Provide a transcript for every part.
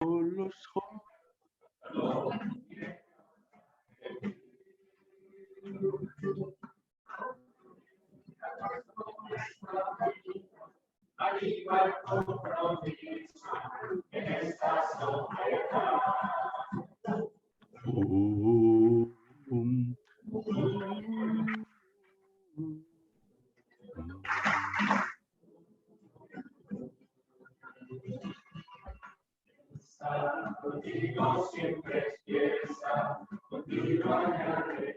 los Contigo siempre es fiesta, contigo hay alegría,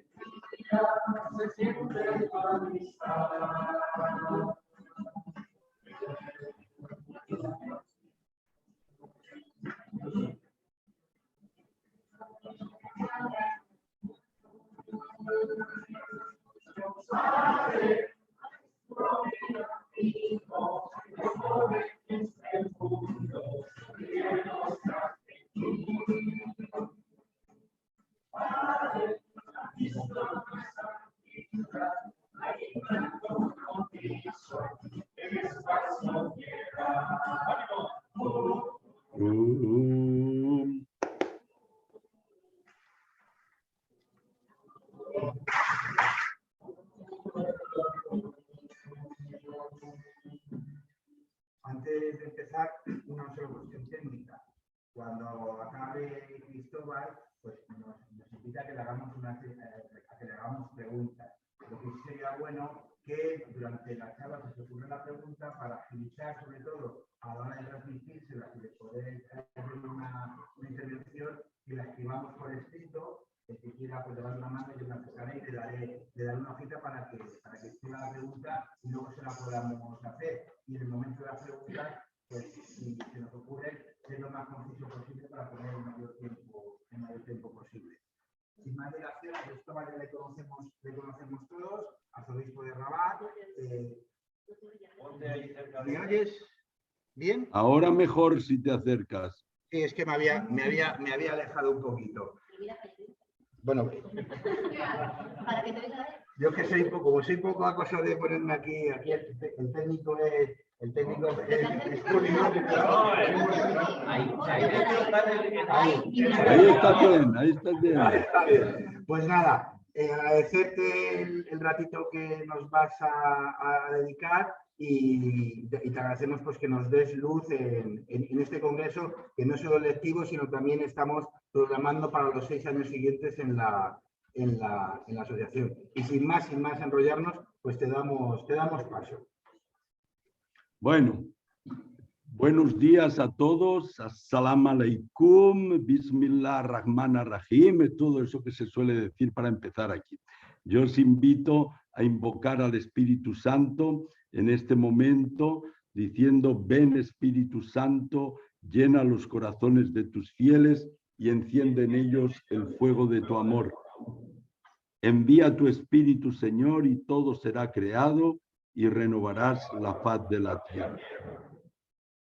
se siente tu amistad. Antes de empezar, una sola cuestión técnica. Cuando acabe Cristóbal, pues nos invita a que le hagamos preguntas. Lo que sí sería bueno que durante la charla se ocurra la pregunta para agilizar, sobre todo a la hora de transmitírsela y de poder hacer una intervención, que la escribamos por escrito. El que quiera, pues levantar una mano, yo la acercaré y le daré una hojita para que escriba la pregunta y luego se la podamos hacer. Y en el momento de la pregunta, pues si se nos ocurre, ser lo más conciso posible para tener el mayor tiempo posible. Sin más dilación, a Cristóbal ya le conocemos todos, arzobispo de Rabat. ¿Me oyes bien? Ahora mejor si te acercas. Sí, es que me había alejado un poquito. Bueno, yo que como soy poco acosado de ponerme aquí el técnico es Ahí estás bien. Pues nada, agradecerte el ratito que nos vas a dedicar y te agradecemos pues que nos des luz en este congreso, que no es solo lectivo, sino también estamos programando para los 6 años siguientes en la asociación. Y sin más enrollarnos, pues te damos paso. Bueno, buenos días a todos. Assalamu alaikum, bismillah rahman rahim, todo eso que se suele decir para empezar aquí. Yo os invito a invocar al Espíritu Santo en este momento, diciendo: ven Espíritu Santo, llena los corazones de tus fieles y enciende en ellos el fuego de tu amor. Envía tu Espíritu, Señor, y todo será creado y renovarás la faz de la tierra.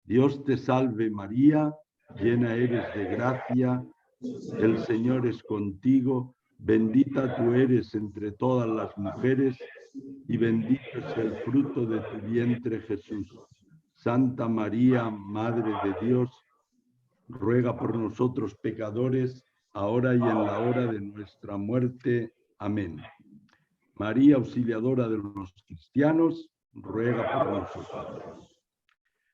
Dios te salve María, llena eres de gracia, el Señor es contigo, bendita tú eres entre todas las mujeres y bendito es el fruto de tu vientre Jesús. Santa María, Madre de Dios, ruega por nosotros pecadores, ahora y en la hora de nuestra muerte. Amén. María, auxiliadora de los cristianos, ruega por nosotros.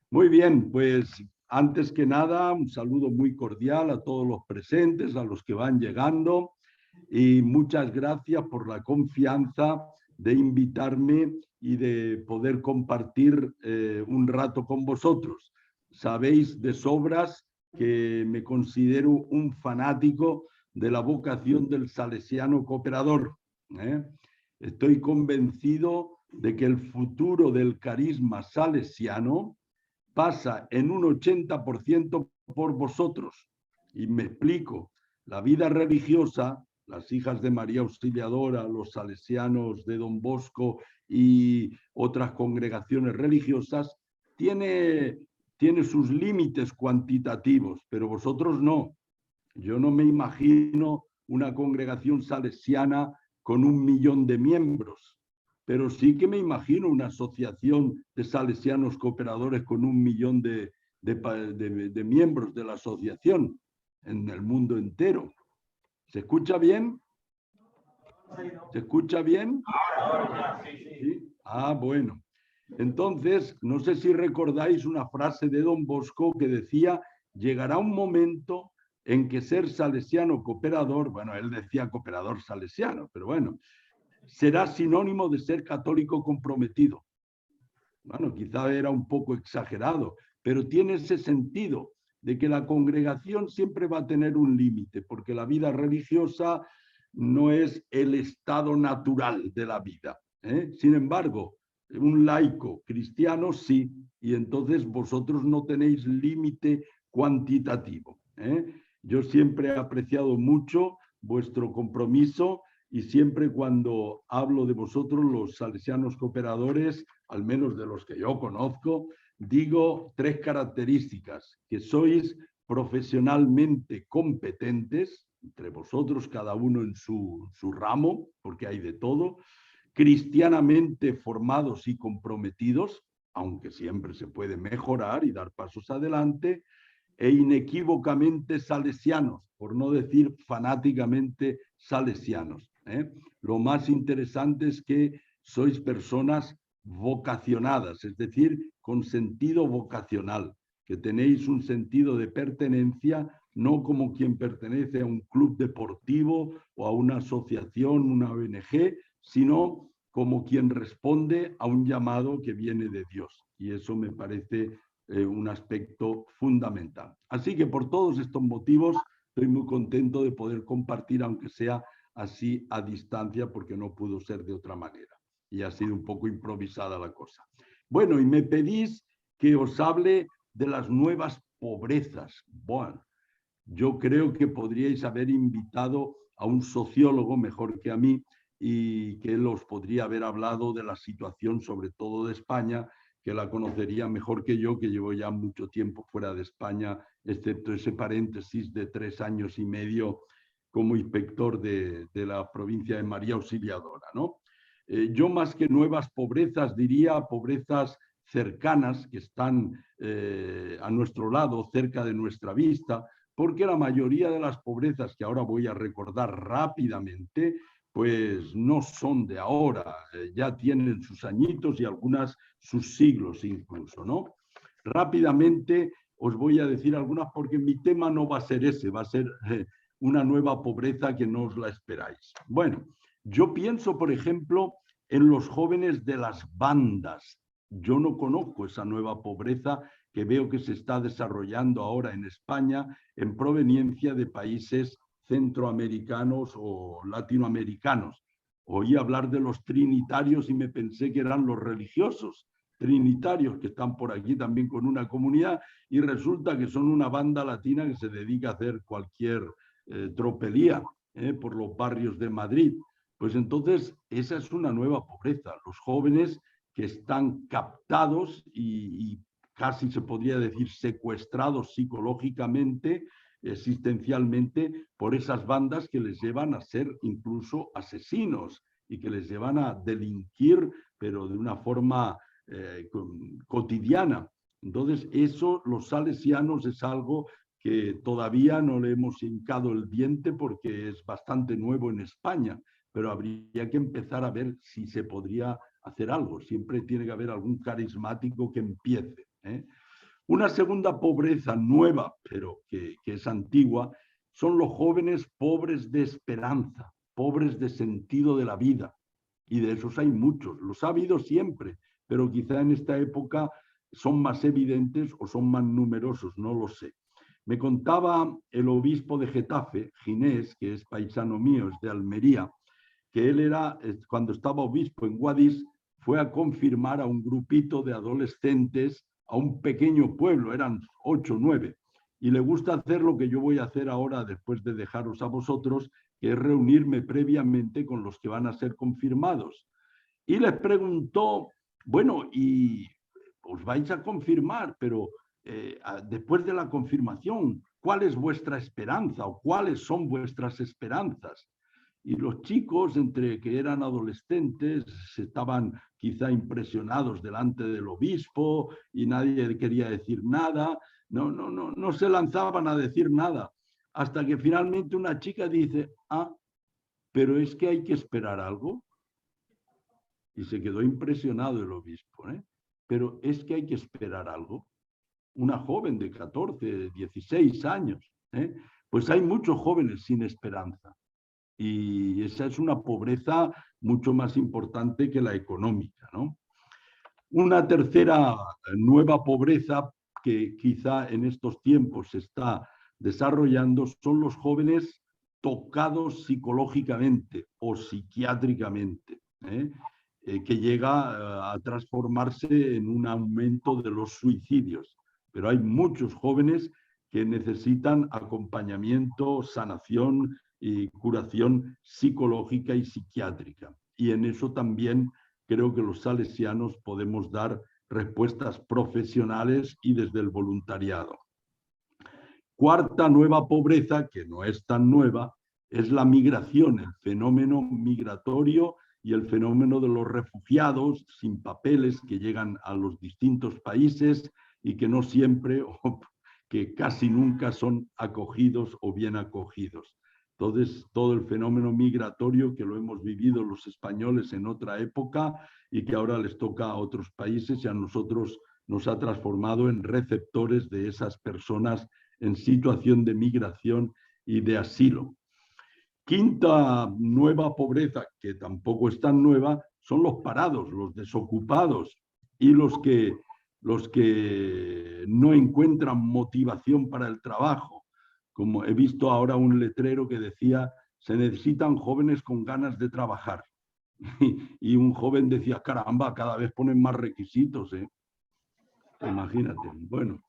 Muy bien, pues antes que nada, un saludo muy cordial a todos los presentes, a los que van llegando, y muchas gracias por la confianza de invitarme y de poder compartir un rato con vosotros. Sabéis de sobras que me considero un fanático de la vocación del salesiano cooperador. Estoy convencido de que el futuro del carisma salesiano pasa en un 80% por vosotros. Y me explico. La vida religiosa, las hijas de María Auxiliadora, los salesianos de Don Bosco y otras congregaciones religiosas, tiene sus límites cuantitativos, pero vosotros no. Yo no me imagino una congregación salesiana con 1 millón de miembros, pero sí que me imagino una asociación de salesianos cooperadores con 1 millón de de miembros de la asociación en el mundo entero. ¿Se escucha bien? ¿Se escucha bien? ¿Sí? Ah, bueno. Entonces, no sé si recordáis una frase de Don Bosco que decía: llegará un momento en que ser salesiano cooperador, bueno, él decía cooperador salesiano, pero bueno, será sinónimo de ser católico comprometido. Bueno, quizá era un poco exagerado, pero tiene ese sentido de que la congregación siempre va a tener un límite, porque la vida religiosa no es el estado natural de la vida, ¿eh? Sin embargo, un laico cristiano sí, y entonces vosotros no tenéis límite cuantitativo, ¿eh? Yo siempre he apreciado mucho vuestro compromiso y siempre cuando hablo de vosotros, los salesianos cooperadores, al menos de los que yo conozco, digo 3 características: que sois profesionalmente competentes, entre vosotros cada uno en su ramo, porque hay de todo, cristianamente formados y comprometidos, aunque siempre se puede mejorar y dar pasos adelante, e inequívocamente salesianos, por no decir fanáticamente salesianos, ¿eh? Lo más interesante es que sois personas vocacionadas, es decir, con sentido vocacional, que tenéis un sentido de pertenencia, no como quien pertenece a un club deportivo o a una asociación, una ONG, sino como quien responde a un llamado que viene de Dios. Y eso me parece un aspecto fundamental. Así que por todos estos motivos estoy muy contento de poder compartir, aunque sea así a distancia, porque no pudo ser de otra manera. Y ha sido un poco improvisada la cosa. Bueno, y me pedís que os hable de las nuevas pobrezas. Bueno, yo creo que podríais haber invitado a un sociólogo mejor que a mí y que él os podría haber hablado de la situación, sobre todo de España, que la conocería mejor que yo, que llevo ya mucho tiempo fuera de España, excepto ese paréntesis de 3 años y medio como inspector de la provincia de María Auxiliadora, ¿no? Yo más que nuevas pobrezas diría pobrezas cercanas que están a nuestro lado, cerca de nuestra vista, porque la mayoría de las pobrezas que ahora voy a recordar rápidamente, pues no son de ahora, ya tienen sus añitos y algunas sus siglos incluso, ¿no? Rápidamente os voy a decir algunas porque mi tema no va a ser ese, va a ser una nueva pobreza que no os la esperáis. Bueno, yo pienso, por ejemplo, en los jóvenes de las bandas. Yo no conozco esa nueva pobreza que veo que se está desarrollando ahora en España en proveniencia de países centroamericanos o latinoamericanos. Oí hablar de los trinitarios y me pensé que eran los religiosos trinitarios que están por aquí también con una comunidad, y resulta que son una banda latina que se dedica a hacer cualquier tropelía por los barrios de Madrid. Pues entonces esa es una nueva pobreza, los jóvenes que están captados y casi se podría decir secuestrados psicológicamente, existencialmente, por esas bandas que les llevan a ser incluso asesinos y que les llevan a delinquir, pero de una forma cotidiana. Entonces, eso, los salesianos, es algo que todavía no le hemos hincado el diente porque es bastante nuevo en España, pero habría que empezar a ver si se podría hacer algo. Siempre tiene que haber algún carismático que empiece, ¿eh? Una segunda pobreza nueva, pero que es antigua, son los jóvenes pobres de esperanza, pobres de sentido de la vida. Y de esos hay muchos, los ha habido siempre, pero quizá en esta época son más evidentes o son más numerosos, no lo sé. Me contaba el obispo de Getafe, Ginés, que es paisano mío, es de Almería, que él era, cuando estaba obispo en Guadix, fue a confirmar a un grupito de adolescentes a un pequeño pueblo, eran 8 o 9, y le gusta hacer lo que yo voy a hacer ahora después de dejaros a vosotros, que es reunirme previamente con los que van a ser confirmados. Y les preguntó, bueno, y os vais a confirmar, pero después de la confirmación, ¿cuál es vuestra esperanza o cuáles son vuestras esperanzas? Y los chicos, entre que eran adolescentes, estaban quizá impresionados delante del obispo y nadie quería decir nada, no se lanzaban a decir nada, hasta que finalmente una chica dice, pero es que hay que esperar algo. Y se quedó impresionado el obispo, pero es que hay que esperar algo. Una joven de 14, 16 años, pues hay muchos jóvenes sin esperanza. Y esa es una pobreza mucho más importante que la económica, ¿no? Una tercera nueva pobreza que quizá en estos tiempos se está desarrollando son los jóvenes tocados psicológicamente o psiquiátricamente, que llega a transformarse en un aumento de los suicidios. Pero hay muchos jóvenes que necesitan acompañamiento, sanación y curación psicológica y psiquiátrica. Y en eso también creo que los salesianos podemos dar respuestas profesionales y desde el voluntariado. Cuarta nueva pobreza, que no es tan nueva, es la migración, el fenómeno migratorio y el fenómeno de los refugiados sin papeles que llegan a los distintos países y que no siempre o que casi nunca son acogidos o bien acogidos. Entonces, todo el fenómeno migratorio que lo hemos vivido los españoles en otra época y que ahora les toca a otros países y a nosotros nos ha transformado en receptores de esas personas en situación de migración y de asilo. Quinta nueva pobreza, que tampoco es tan nueva, son los parados, los desocupados y los que no encuentran motivación para el trabajo. Como he visto ahora un letrero que decía, se necesitan jóvenes con ganas de trabajar. Y un joven decía, caramba, cada vez ponen más requisitos, Imagínate. Bueno,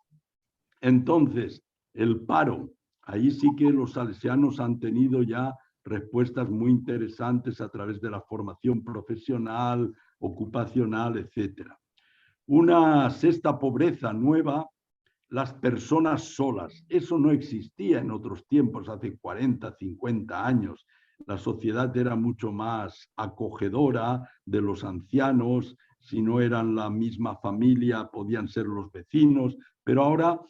entonces, el paro. Ahí sí que los salesianos han tenido ya respuestas muy interesantes a través de la formación profesional, ocupacional, etc. Una sexta pobreza nueva, las personas solas. Eso no existía en otros tiempos, hace 40, 50 años. La sociedad era mucho más acogedora de los ancianos, si no eran la misma familia, podían ser los vecinos, pero ahora,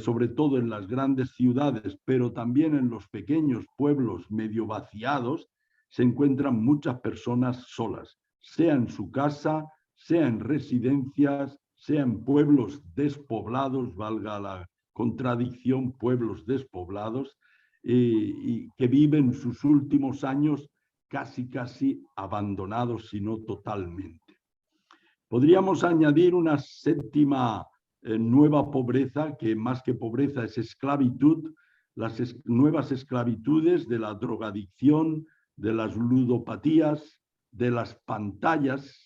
sobre todo en las grandes ciudades, pero también en los pequeños pueblos medio vaciados, se encuentran muchas personas solas, sea en su casa, sea en residencias, sea en pueblos despoblados, valga la contradicción, pueblos despoblados, y que viven sus últimos años casi abandonados, si no totalmente. Podríamos añadir una séptima nueva pobreza, que más que pobreza es esclavitud, las nuevas esclavitudes de la drogadicción, de las ludopatías, de las pantallas,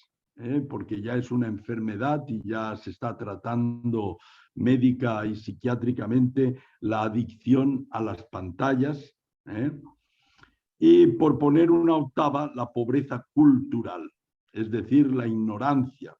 porque ya es una enfermedad y ya se está tratando médica y psiquiátricamente la adicción a las pantallas. Y por poner una octava, la pobreza cultural, es decir, la ignorancia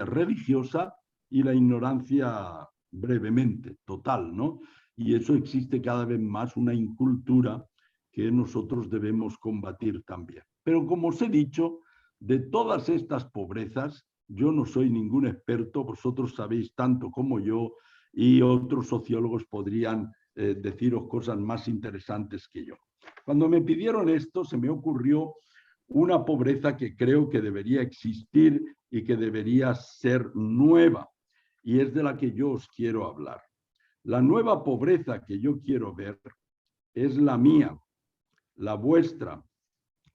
religiosa y la ignorancia brevemente, total, ¿no? Y eso existe cada vez más, una incultura que nosotros debemos combatir también. Pero como os he dicho, de todas estas pobrezas, yo no soy ningún experto, vosotros sabéis tanto como yo y otros sociólogos podrían deciros cosas más interesantes que yo. Cuando me pidieron esto, se me ocurrió una pobreza que creo que debería existir y que debería ser nueva, y es de la que yo os quiero hablar. La nueva pobreza que yo quiero ver es la mía, la vuestra,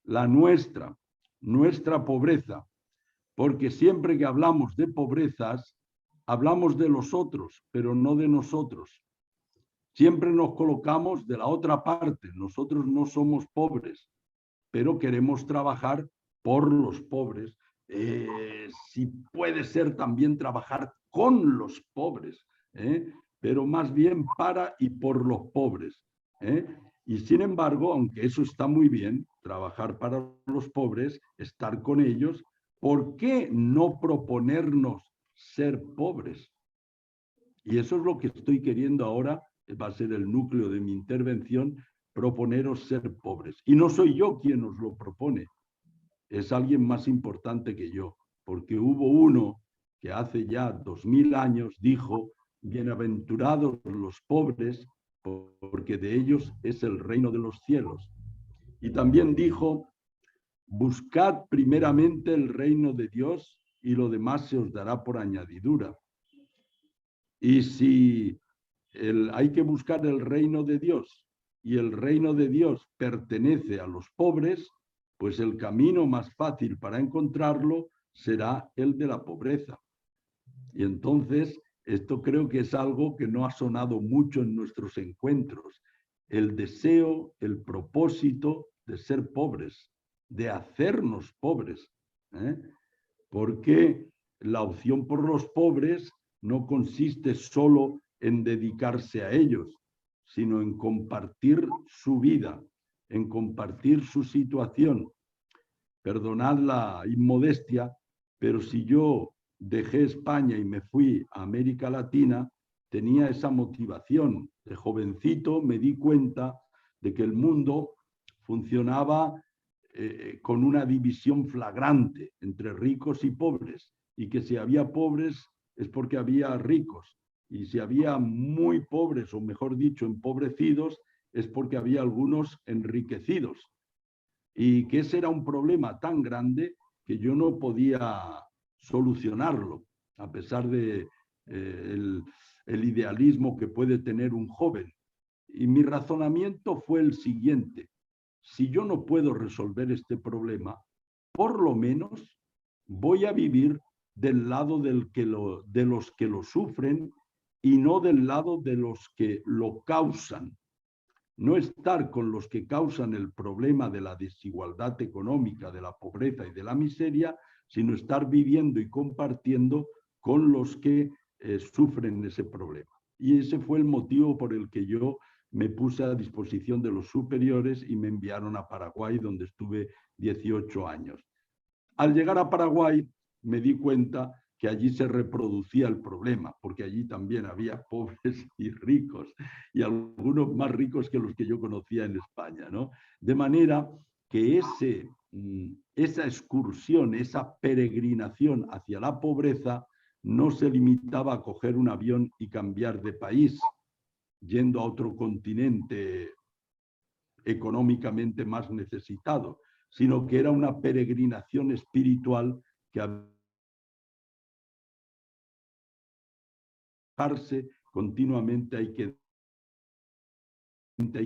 la nuestra pobreza, porque siempre que hablamos de pobrezas, hablamos de los otros, pero no de nosotros. Siempre nos colocamos de la otra parte. Nosotros no somos pobres, pero queremos trabajar por los pobres. Si puede ser también trabajar con los pobres, pero más bien para y por los pobres. Y sin embargo, aunque eso está muy bien, trabajar para los pobres, estar con ellos, ¿por qué no proponernos ser pobres? Y eso es lo que estoy queriendo ahora, va a ser el núcleo de mi intervención, proponeros ser pobres. Y no soy yo quien os lo propone, es alguien más importante que yo, porque hubo uno que hace ya 2000 años dijo bienaventurados los pobres, porque de ellos es el reino de los cielos. Y también dijo, buscad primeramente el reino de Dios y lo demás se os dará por añadidura. Y si hay que buscar el reino de Dios y el reino de Dios pertenece a los pobres, pues el camino más fácil para encontrarlo será el de la pobreza. Y entonces, esto creo que es algo que no ha sonado mucho en nuestros encuentros. El deseo, el propósito de ser pobres, de hacernos pobres. Porque la opción por los pobres no consiste solo en dedicarse a ellos, sino en compartir su vida, en compartir su situación. Perdonad la inmodestia, pero si yo dejé España y me fui a América Latina, tenía esa motivación. De jovencito me di cuenta de que el mundo funcionaba con una división flagrante entre ricos y pobres, y que si había pobres es porque había ricos, y si había muy pobres, o mejor dicho, empobrecidos, es porque había algunos enriquecidos. Y que ese era un problema tan grande que yo no podía solucionarlo, a pesar de el idealismo que puede tener un joven. Y mi razonamiento fue el siguiente: si yo no puedo resolver este problema, por lo menos voy a vivir del lado de los que lo sufren y no del lado de los que lo causan. No estar con los que causan el problema de la desigualdad económica, de la pobreza y de la miseria, sino estar viviendo y compartiendo con los que sufren ese problema. Y ese fue el motivo por el que yo me puse a disposición de los superiores y me enviaron a Paraguay, donde estuve 18 años. Al llegar a Paraguay me di cuenta que allí se reproducía el problema, porque allí también había pobres y ricos, y algunos más ricos que los que yo conocía en España, ¿no? De manera que esa excursión, esa peregrinación hacia la pobreza no se limitaba a coger un avión y cambiar de país, yendo a otro continente económicamente más necesitado, sino que era una peregrinación espiritual que continuamente hay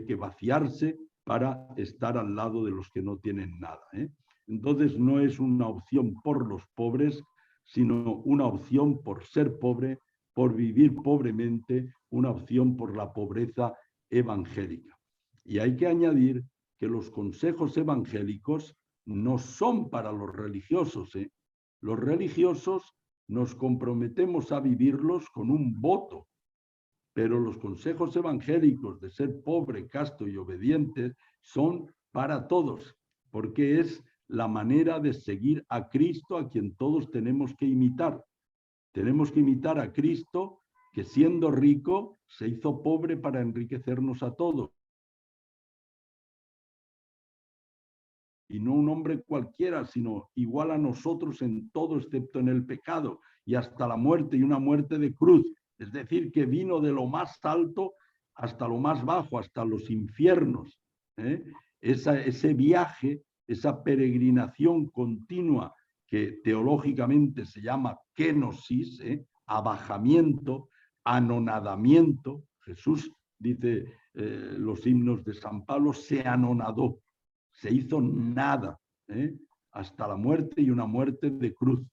que vaciarse para estar al lado de los que no tienen nada. Entonces no es una opción por los pobres, sino una opción por ser pobre, por vivir pobremente, una opción por la pobreza evangélica. Y hay que añadir que los consejos evangélicos no son para los religiosos. Los religiosos nos comprometemos a vivirlos con un voto, pero los consejos evangélicos de ser pobre, casto y obediente son para todos, porque es la manera de seguir a Cristo, a quien todos tenemos que imitar. Tenemos que imitar a Cristo, que siendo rico se hizo pobre para enriquecernos a todos. Y no un hombre cualquiera, sino igual a nosotros en todo excepto en el pecado, y hasta la muerte, y una muerte de cruz. Es decir, que vino de lo más alto hasta lo más bajo, hasta los infiernos. Ese viaje, esa peregrinación continua que teológicamente se llama kenosis, abajamiento, anonadamiento. Jesús, dice los himnos de San Pablo, se anonadó, se hizo nada, hasta la muerte, y una muerte de cruz.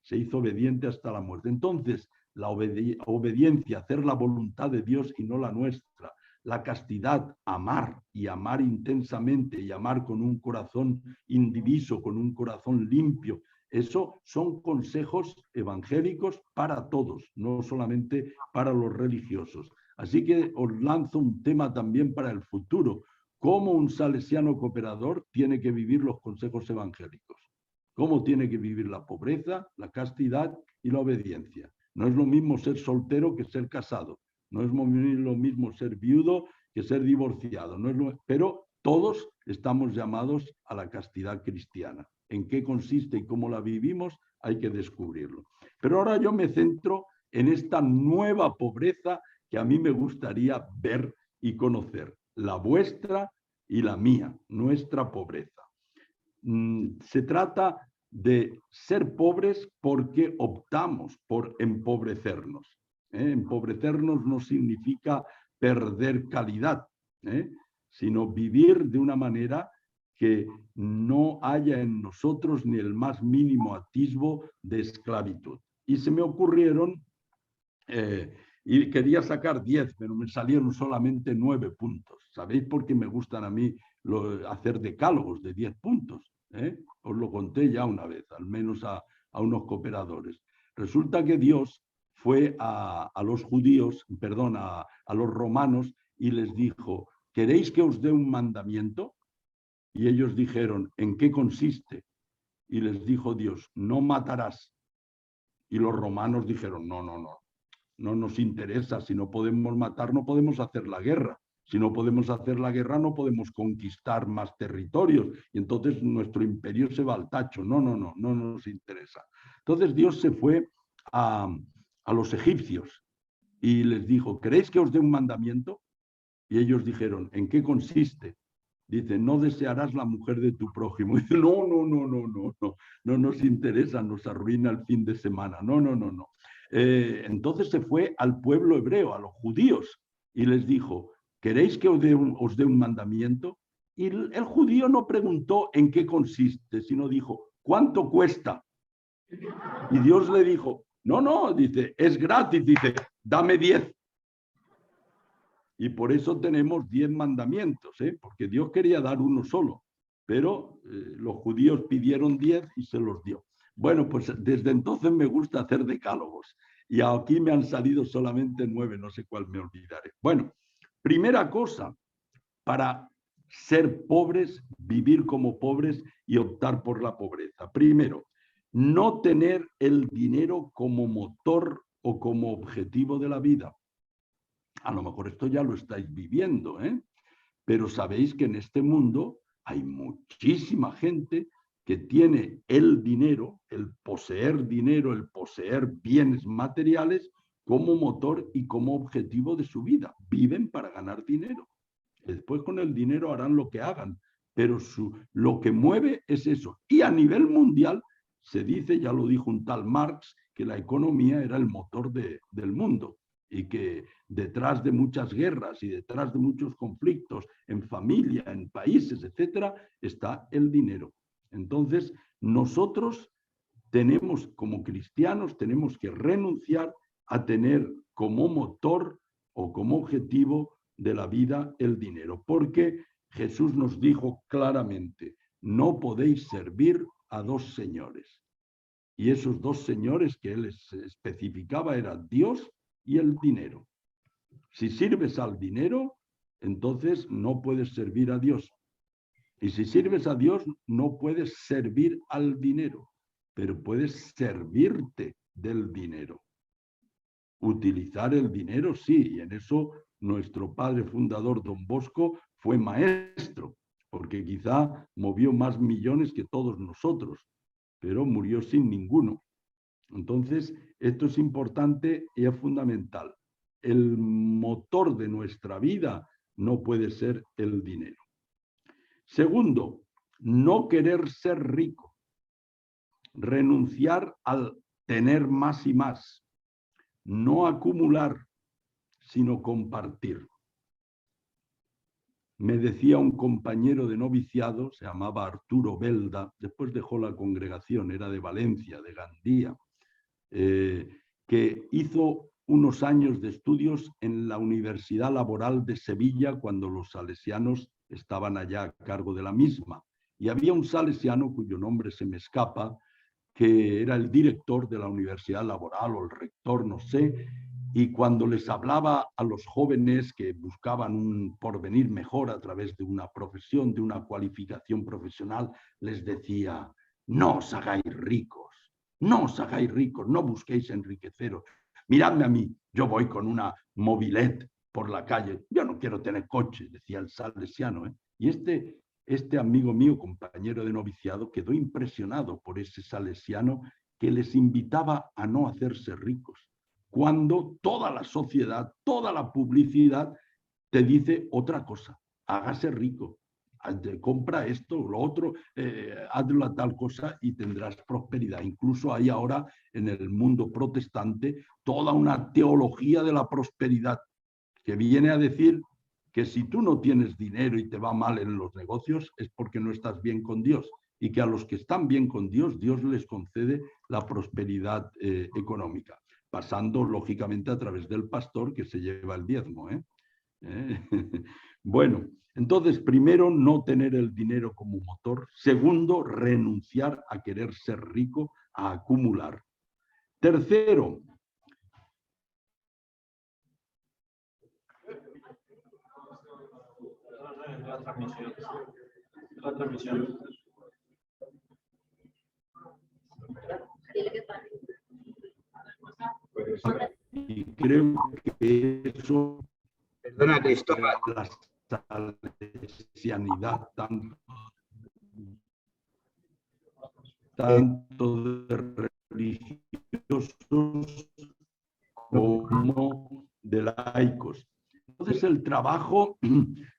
Se hizo obediente hasta la muerte. Entonces, la obediencia, hacer la voluntad de Dios y no la nuestra, la castidad, amar, y amar intensamente, y amar con un corazón indiviso, con un corazón limpio, eso son consejos evangélicos para todos, no solamente para los religiosos. Así que os lanzo un tema también para el futuro: cómo un salesiano cooperador tiene que vivir los consejos evangélicos, cómo tiene que vivir la pobreza, la castidad y la obediencia. No es lo mismo ser soltero que ser casado, no es lo mismo ser viudo que ser divorciado, pero todos estamos llamados a la castidad cristiana. En qué consiste y cómo la vivimos hay que descubrirlo. Pero ahora yo me centro en esta nueva pobreza que a mí me gustaría ver y conocer, la vuestra y la mía, nuestra pobreza. Se trata de ser pobres porque optamos por empobrecernos. Empobrecernos no significa perder calidad, sino vivir de una manera que no haya en nosotros ni el más mínimo atisbo de esclavitud. Y se me ocurrieron, y quería sacar 10, pero me salieron solamente 9 puntos. ¿Sabéis por qué me gustan a mí hacer decálogos de 10 puntos? Os lo conté ya una vez, al menos a unos cooperadores. Resulta que Dios fue a los judíos, perdón, a los romanos y les dijo, ¿queréis que os dé un mandamiento? Y ellos dijeron, ¿en qué consiste? Y les dijo Dios, no matarás. Y los romanos dijeron, no nos interesa, si no podemos matar, no podemos hacer la guerra. Si no podemos hacer la guerra, no podemos conquistar más territorios. Y entonces nuestro imperio se va al tacho. No nos interesa. Entonces Dios se fue a los egipcios y les dijo, ¿queréis que os dé un mandamiento? Y ellos dijeron, ¿en qué consiste? Dice, no desearás la mujer de tu prójimo. Dice, no nos interesa, nos arruina el fin de semana. No. Entonces se fue al pueblo hebreo, a los judíos, y les dijo, ¿queréis que os dé un mandamiento? Y el judío no preguntó en qué consiste, sino dijo, ¿cuánto cuesta? Y Dios le dijo, dice, es gratis, dice, dame 10. Y por eso tenemos 10 mandamientos, porque Dios quería dar uno solo, pero los judíos pidieron 10 y se los dio. Bueno, pues desde entonces me gusta hacer decálogos y aquí me han salido solamente 9, no sé cuál me olvidaré. Bueno, primera cosa, para ser pobres, vivir como pobres y optar por la pobreza. Primero, no tener el dinero como motor o como objetivo de la vida. A lo mejor esto ya lo estáis viviendo, pero sabéis que en este mundo hay muchísima gente que tiene el dinero, el poseer bienes materiales como motor y como objetivo de su vida. Viven para ganar dinero. Después con el dinero harán lo que hagan, pero lo que mueve es eso. Y a nivel mundial se dice, ya lo dijo un tal Marx, que la economía era el motor del mundo y que detrás de muchas guerras y detrás de muchos conflictos en familia, en países, etcétera, está el dinero. Entonces, nosotros tenemos, como cristianos, tenemos que renunciar a tener como motor o como objetivo de la vida el dinero, porque Jesús nos dijo claramente, no podéis servir a dos señores. Y esos dos señores que él especificaba eran Dios y el dinero. Si sirves al dinero, entonces no puedes servir a Dios. Y si sirves a Dios, no puedes servir al dinero, pero puedes servirte del dinero. Utilizar el dinero, sí, y en eso nuestro padre fundador, Don Bosco, fue maestro, porque quizá movió más millones que todos nosotros, pero murió sin ninguno. Entonces, esto es importante y es fundamental. El motor de nuestra vida no puede ser el dinero. Segundo, no querer ser rico. Renunciar al tener más y más. No acumular, sino compartir. Me decía un compañero de noviciado, se llamaba Arturo Belda, después dejó la congregación, era de Valencia, de Gandía, que hizo unos años de estudios en la Universidad Laboral de Sevilla cuando los salesianos estaban allá a cargo de la misma. Y había un salesiano cuyo nombre se me escapa, que era el director de la Universidad Laboral o el rector, no sé, y cuando les hablaba a los jóvenes que buscaban un porvenir mejor a través de una profesión, de una cualificación profesional, les decía, no os hagáis ricos, no os hagáis ricos, no busquéis enriqueceros. Miradme a mí, yo voy con una mobilette por la calle, yo no quiero tener coche, decía el salesiano. Y este amigo mío, compañero de noviciado, quedó impresionado por ese salesiano que les invitaba a no hacerse ricos. cuando toda la sociedad, toda la publicidad te dice otra cosa. Hágase rico, compra esto, lo otro, hazlo a tal cosa y tendrás prosperidad. Incluso hay ahora en el mundo protestante toda una teología de la prosperidad que viene a decir que si tú no tienes dinero y te va mal en los negocios es porque no estás bien con Dios, y que a los que están bien con Dios, Dios les concede la prosperidad económica, pasando lógicamente a través del pastor que se lleva el diezmo. Bueno, entonces, primero, no tener el dinero como motor. Segundo, renunciar a querer ser rico, a acumular. Tercero, La transmisión. y creo que eso, Perdona, Cristóbal. la salesianidad tanto de religiosos como de laicos. Entonces el trabajo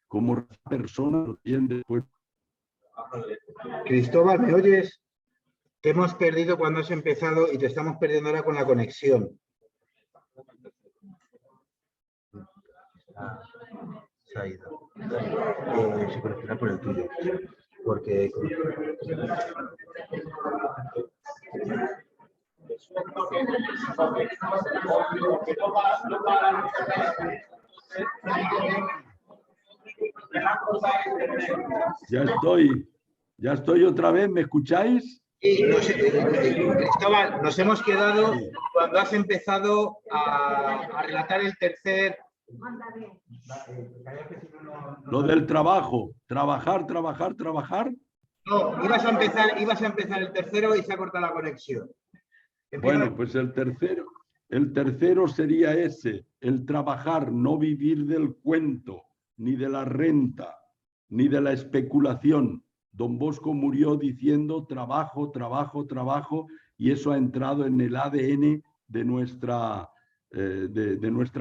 como persona lo tiene después. Cristóbal, ¿me oyes? Te hemos perdido cuando has empezado y te estamos perdiendo ahora con la conexión. Se ha ido. Se conectará por el tuyo. Porque... Ya estoy otra vez, ¿me escucháis? Sí, Cristóbal, nos hemos quedado cuando has empezado a relatar el tercer... Lo del trabajo, trabajar. No, ibas a empezar el tercero y se ha cortado la conexión. Bueno, pues el tercero sería ese, el trabajar, no vivir del cuento, ni de la renta, ni de la especulación. Don Bosco murió diciendo trabajo, y eso ha entrado en el ADN de nuestra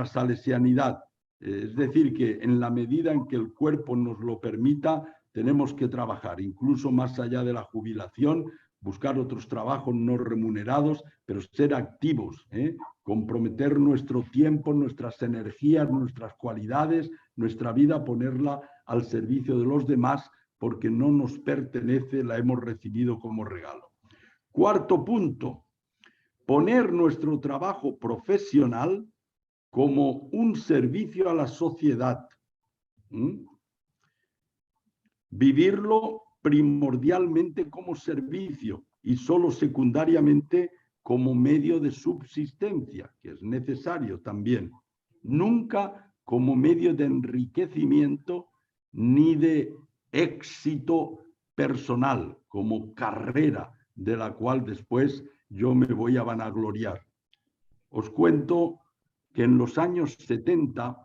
salesianidad. Es decir, que en la medida en que el cuerpo nos lo permita, tenemos que trabajar, incluso más allá de la jubilación, buscar otros trabajos no remunerados, pero ser activos, comprometer nuestro tiempo, nuestras energías, nuestras cualidades, nuestra vida, ponerla al servicio de los demás, porque no nos pertenece, la hemos recibido como regalo. Cuarto punto, poner nuestro trabajo profesional como un servicio a la sociedad. Vivirlo primordialmente como servicio y solo secundariamente como medio de subsistencia, que es necesario también. Nunca como medio de enriquecimiento ni de éxito personal, como carrera de la cual después yo me voy a vanagloriar. Os cuento que en los años 70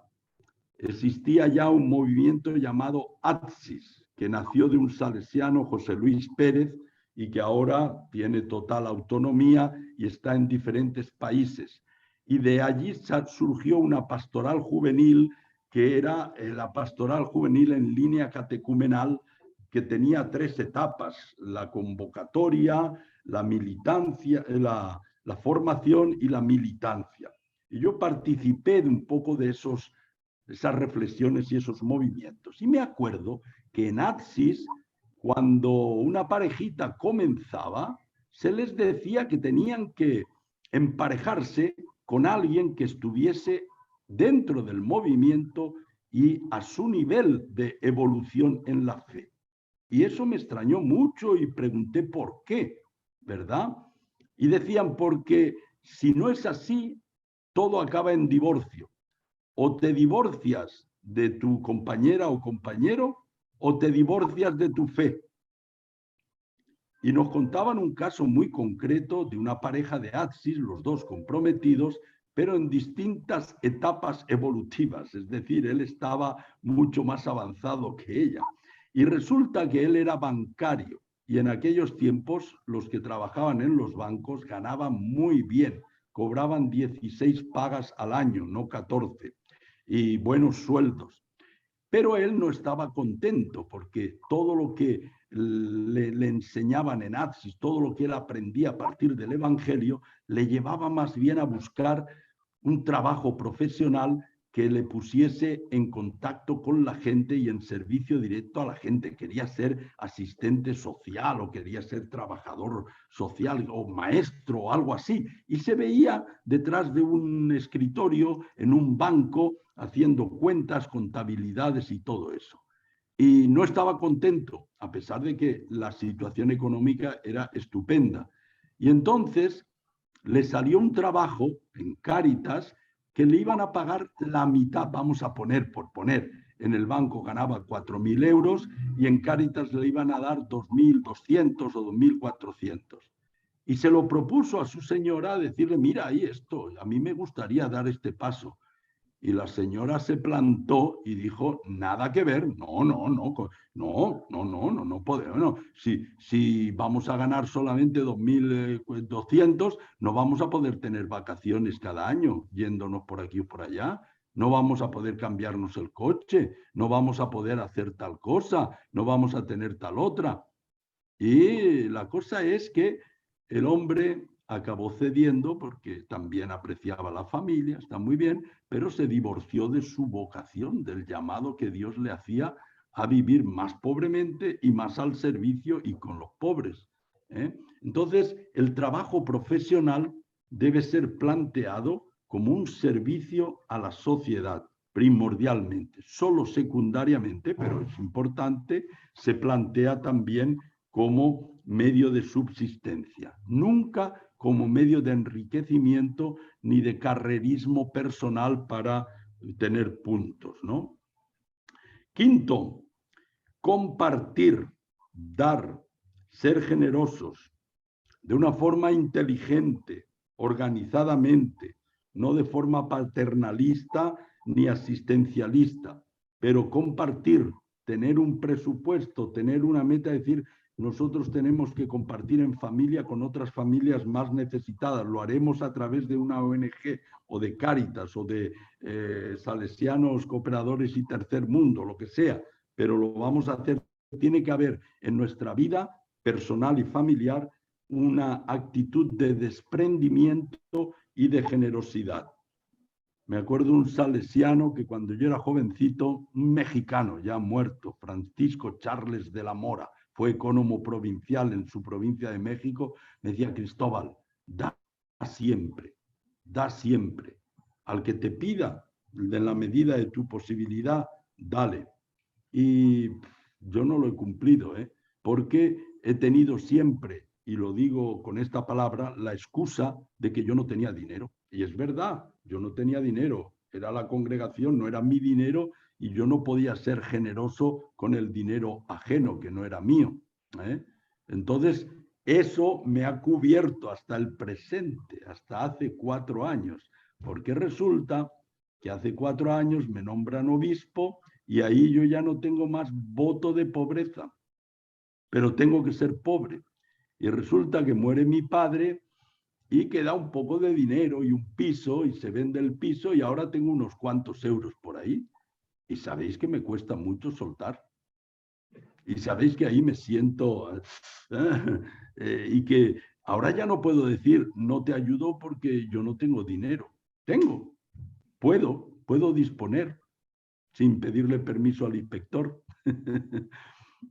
existía ya un movimiento llamado ATSIS, que nació de un salesiano, José Luis Pérez, y que ahora tiene total autonomía y está en diferentes países. Y de allí surgió una pastoral juvenil, que era la pastoral juvenil en línea catecumenal, que tenía 3 etapas: la convocatoria, la militancia, la formación y la militancia. Y yo participé de un poco de esas reflexiones y esos movimientos. Y me acuerdo que en ATSIS, cuando una parejita comenzaba, se les decía que tenían que emparejarse con alguien que estuviese dentro del movimiento y a su nivel de evolución en la fe. Y eso me extrañó mucho y pregunté por qué, ¿verdad? Y decían, porque si no es así, todo acaba en divorcio. O te divorcias de tu compañera o compañero, o te divorcias de tu fe. Y nos contaban un caso muy concreto de una pareja de ATSIS, los dos comprometidos, pero en distintas etapas evolutivas. Es decir, él estaba mucho más avanzado que ella. Y resulta que él era bancario. Y en aquellos tiempos, los que trabajaban en los bancos ganaban muy bien, cobraban 16 pagas al año, no 14, y buenos sueldos. Pero él no estaba contento porque todo lo que le enseñaban en Atsis, todo lo que él aprendía a partir del Evangelio, le llevaba más bien a buscar un trabajo profesional que le pusiese en contacto con la gente y en servicio directo a la gente. Quería ser asistente social o quería ser trabajador social o maestro o algo así. Y se veía detrás de un escritorio, en un banco, haciendo cuentas, contabilidades y todo eso. Y no estaba contento, a pesar de que la situación económica era estupenda. Y entonces le salió un trabajo en Cáritas que le iban a pagar la mitad, vamos a poner, por poner, en el banco ganaba 4.000 euros y en Cáritas le iban a dar 2.200 o 2.400. Y se lo propuso a su señora, decirle, mira, ahí esto, a mí me gustaría dar este paso. Y la señora se plantó y dijo, nada que ver, no podemos, no. Si vamos a ganar solamente 2.200, no vamos a poder tener vacaciones cada año yéndonos por aquí o por allá, no vamos a poder cambiarnos el coche, no vamos a poder hacer tal cosa, no vamos a tener tal otra. Y la cosa es que el hombre acabó cediendo porque también apreciaba la familia, está muy bien, pero se divorció de su vocación, del llamado que Dios le hacía a vivir más pobremente y más al servicio y con los pobres. Entonces, el trabajo profesional debe ser planteado como un servicio a la sociedad, primordialmente. Solo secundariamente, pero es importante, se plantea también como medio de subsistencia, nunca como medio de enriquecimiento ni de carrerismo personal para tener puntos, ¿no? Quinto, compartir, dar, ser generosos de una forma inteligente, organizadamente, no de forma paternalista ni asistencialista, pero compartir, tener un presupuesto, tener una meta, decir, nosotros tenemos que compartir en familia con otras familias más necesitadas. Lo haremos a través de una ONG o de Cáritas o de salesianos, cooperadores y tercer mundo, lo que sea, pero lo vamos a hacer. Tiene que haber en nuestra vida personal y familiar una actitud de desprendimiento y de generosidad. Me acuerdo de un salesiano que cuando yo era jovencito, un mexicano ya muerto, Francisco Charles de la Mora, fue ecónomo provincial en su provincia de México, me decía, Cristóbal, da siempre, al que te pida, en la medida de tu posibilidad, dale. Y yo no lo he cumplido, porque he tenido siempre, y lo digo con esta palabra, la excusa de que yo no tenía dinero. Y es verdad, yo no tenía dinero, era la congregación, no era mi dinero, y yo no podía ser generoso con el dinero ajeno, que no era mío. Entonces, eso me ha cubierto hasta el presente, hasta hace 4 años, porque resulta que hace 4 años me nombran obispo y ahí yo ya no tengo más voto de pobreza, pero tengo que ser pobre. Y resulta que muere mi padre y queda un poco de dinero y un piso y se vende el piso y ahora tengo unos cuantos euros por ahí. Y sabéis que me cuesta mucho soltar. Y sabéis que ahí me siento y que ahora ya no puedo decir no te ayudo porque yo no tengo dinero. Puedo disponer sin pedirle permiso al inspector.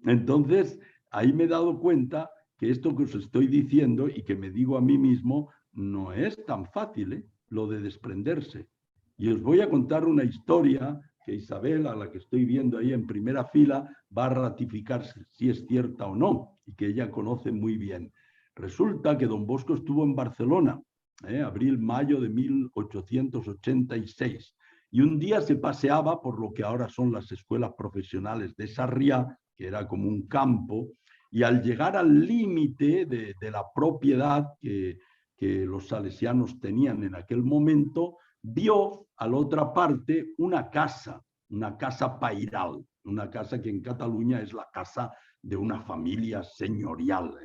Entonces, ahí me he dado cuenta que esto que os estoy diciendo y que me digo a mí mismo no es tan fácil, lo de desprenderse. Y os voy a contar una historia que Isabel, a la que estoy viendo ahí en primera fila, va a ratificar si es cierta o no, y que ella conoce muy bien. Resulta que don Bosco estuvo en Barcelona, abril-mayo de 1886, y un día se paseaba por lo que ahora son las escuelas profesionales de Sarriá, que era como un campo, y al llegar al límite de la propiedad que los salesianos tenían en aquel momento, vio a la otra parte una casa pairal, una casa que en Cataluña es la casa de una familia señorial,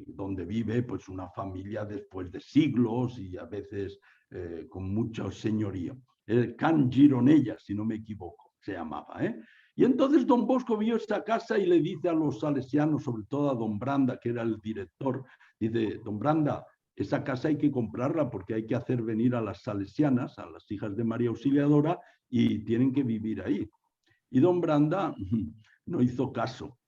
donde vive pues una familia después de siglos y a veces con mucho señorío. El Can Gironella, si no me equivoco, se llamaba. Y entonces don Bosco vio esta casa y le dice a los salesianos, sobre todo a don Branda, que era el director, dice, don Branda, esa casa hay que comprarla porque hay que hacer venir a las salesianas, a las hijas de María Auxiliadora, y tienen que vivir ahí. Y don Branda no hizo caso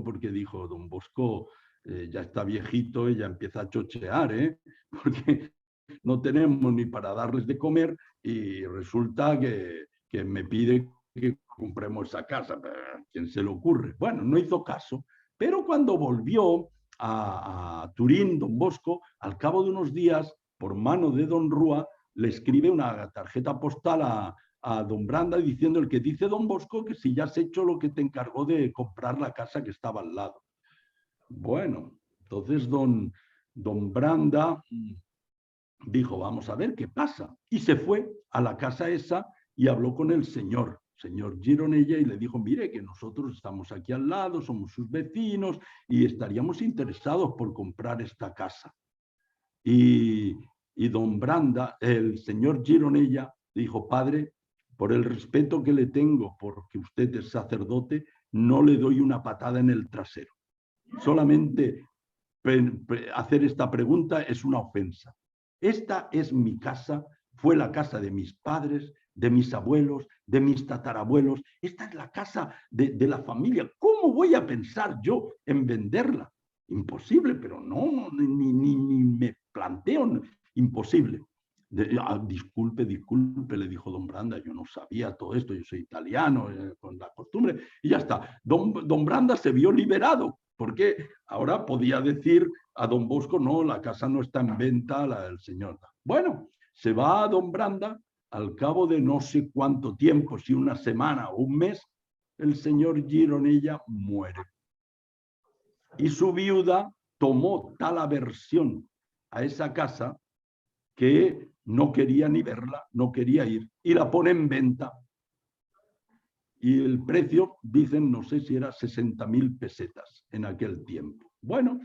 porque dijo, don Bosco ya está viejito y ya empieza a chochear, porque no tenemos ni para darles de comer y resulta que me pide que compremos esa casa. ¿Quién se le ocurre? Bueno, no hizo caso, pero cuando volvió a Turín, don Bosco, al cabo de unos días, por mano de don Rúa, le escribe una tarjeta postal a don Branda diciendo el que dice don Bosco que si ya has hecho lo que te encargó de comprar la casa que estaba al lado. Bueno, entonces don Branda dijo, vamos a ver qué pasa. Y se fue a la casa esa y habló con el señor Gironella, y le dijo, mire, que nosotros estamos aquí al lado, somos sus vecinos y estaríamos interesados por comprar esta casa. Y don Branda, el señor Gironella, dijo, padre, por el respeto que le tengo, porque usted es sacerdote, no le doy una patada en el trasero. Solamente hacer esta pregunta es una ofensa. Esta es mi casa, fue la casa de mis padres, de mis abuelos, de mis tatarabuelos. Esta es la casa de la familia. ¿Cómo voy a pensar yo en venderla? Imposible, pero no, ni me planteo, imposible. Disculpe, le dijo don Branda, yo no sabía todo esto, yo soy italiano, con la costumbre, y ya está. Don Branda se vio liberado, porque ahora podía decir a don Bosco, no, la casa no está en venta, el señor. Bueno, se va a don Branda, al cabo de no sé cuánto tiempo, si una semana o un mes, el señor Gironella muere. Y su viuda tomó tal aversión a esa casa que no quería ni verla, no quería ir, y la pone en venta. Y el precio, dicen, no sé si era 60.000 pesetas en aquel tiempo. Bueno,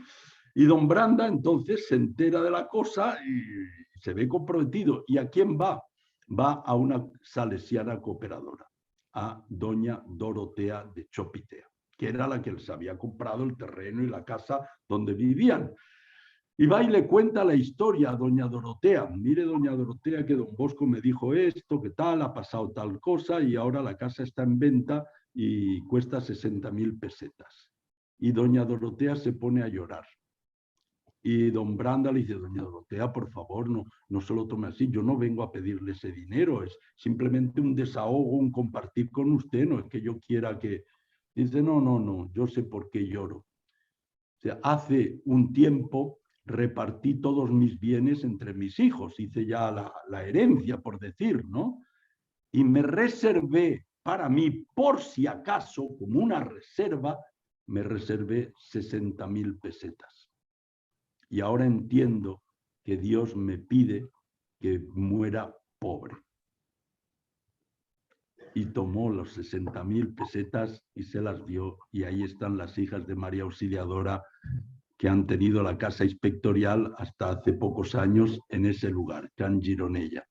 y don Branda entonces se entera de la cosa y se ve comprometido. ¿Y a quién va? Va a una salesiana cooperadora, a doña Dorotea de Chopitea, que era la que les había comprado el terreno y la casa donde vivían. Y va y le cuenta la historia a doña Dorotea. Mire, doña Dorotea, que don Bosco me dijo esto, que tal, ha pasado tal cosa y ahora la casa está en venta y cuesta 60.000 pesetas. Y doña Dorotea se pone a llorar. Y don Branda le dice, doña Dorotea, por favor, no se lo tome así. Yo no vengo a pedirle ese dinero, es simplemente un desahogo, un compartir con usted, no es que yo quiera que... Dice, no, yo sé por qué lloro. O sea, hace un tiempo repartí todos mis bienes entre mis hijos, hice ya la herencia, por decir, ¿no? Y me reservé para mí, por si acaso, como una reserva, me reservé 60.000 pesetas. Y ahora entiendo que Dios me pide que muera pobre. Y tomó los 60.000 pesetas y se las dio, y ahí están las hijas de María Auxiliadora, que han tenido la casa inspectorial hasta hace pocos años en ese lugar, Can Gironella.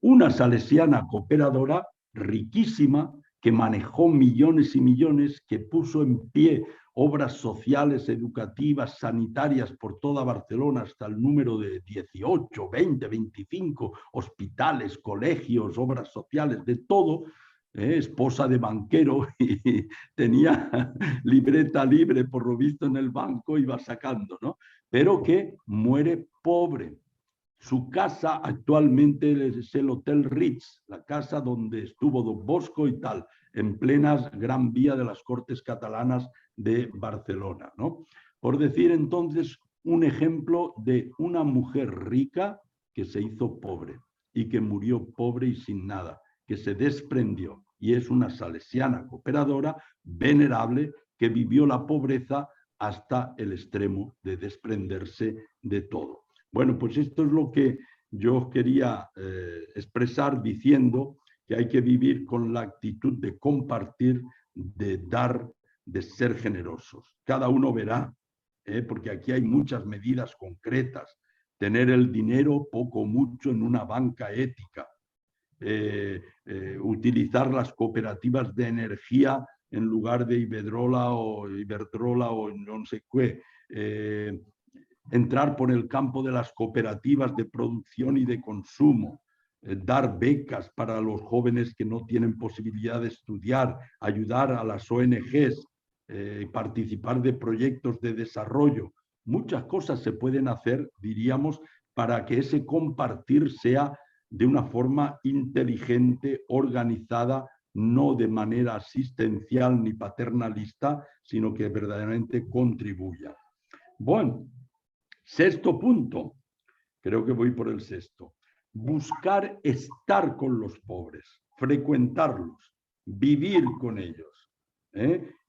Una salesiana cooperadora riquísima que manejó millones y millones, que puso en pie obras sociales, educativas, sanitarias por toda Barcelona hasta el número de 18, 20, 25 hospitales, colegios, obras sociales, de todo. Esposa de banquero y tenía libreta libre por lo visto en el banco, iba sacando, ¿no? Pero que muere pobre. Su casa actualmente es el Hotel Ritz, la casa donde estuvo don Bosco y tal, en plena Gran Vía de las Cortes Catalanas de Barcelona, ¿no? Por decir entonces un ejemplo de una mujer rica que se hizo pobre y que murió pobre y sin nada, que se desprendió, y es una salesiana cooperadora venerable que vivió la pobreza hasta el extremo de desprenderse de todo. Bueno, pues esto es lo que yo quería expresar diciendo que hay que vivir con la actitud de compartir, de dar, de ser generosos. Cada uno verá porque aquí hay muchas medidas concretas. Tener el dinero poco o mucho en una banca ética. Utilizar las cooperativas de energía en lugar de Iberdrola o no sé qué. Entrar por el campo de las cooperativas de producción y de consumo. Dar becas para los jóvenes que no tienen posibilidad de estudiar, ayudar a las ONGs, participar de proyectos de desarrollo. Muchas cosas se pueden hacer, diríamos, para que ese compartir sea de una forma inteligente, organizada, no de manera asistencial ni paternalista, sino que verdaderamente contribuya. Bueno, sexto punto, creo que voy por el sexto. Buscar estar con los pobres, frecuentarlos, vivir con ellos.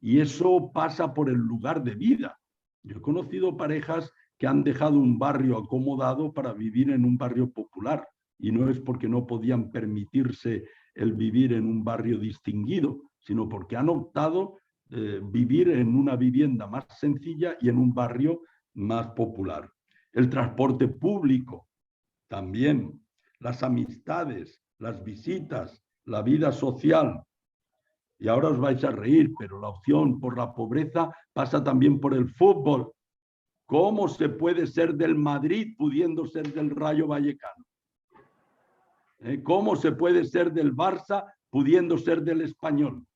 Y eso pasa por el lugar de vida. Yo he conocido parejas que han dejado un barrio acomodado para vivir en un barrio popular. Y no es porque no podían permitirse el vivir en un barrio distinguido, sino porque han optado vivir en una vivienda más sencilla y en un barrio más popular. El transporte público también, las amistades, las visitas, la vida social. Y ahora os vais a reír, pero la opción por la pobreza pasa también por el fútbol. ¿Cómo se puede ser del Madrid pudiendo ser del Rayo Vallecano? ¿Cómo se puede ser del Barça pudiendo ser del Español?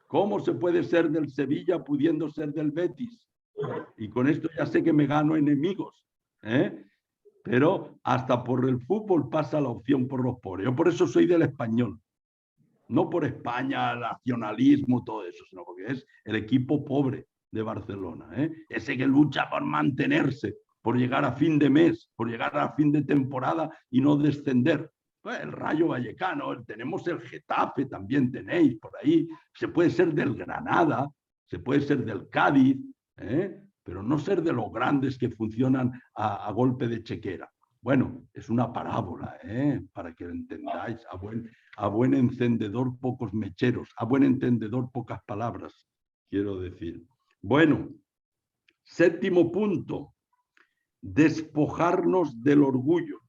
¿Cómo se puede ser del Sevilla pudiendo ser del Betis? Y con esto ya sé que me gano enemigos, pero hasta por el fútbol pasa la opción por los pobres. Yo por eso soy del Español, no por España, nacionalismo, todo eso, sino porque es el equipo pobre de Barcelona, ese que lucha por mantenerse, por llegar a fin de mes, por llegar a fin de temporada y no descender. El Rayo Vallecano, tenemos el Getafe, también tenéis por ahí, se puede ser del Granada, se puede ser del Cádiz, pero no ser de los grandes que funcionan a golpe de chequera. Bueno, es una parábola, para que lo entendáis. A buen encendedor, pocos mecheros. A buen entendedor, pocas palabras, quiero decir. Bueno, séptimo punto. Despojarnos del orgullo,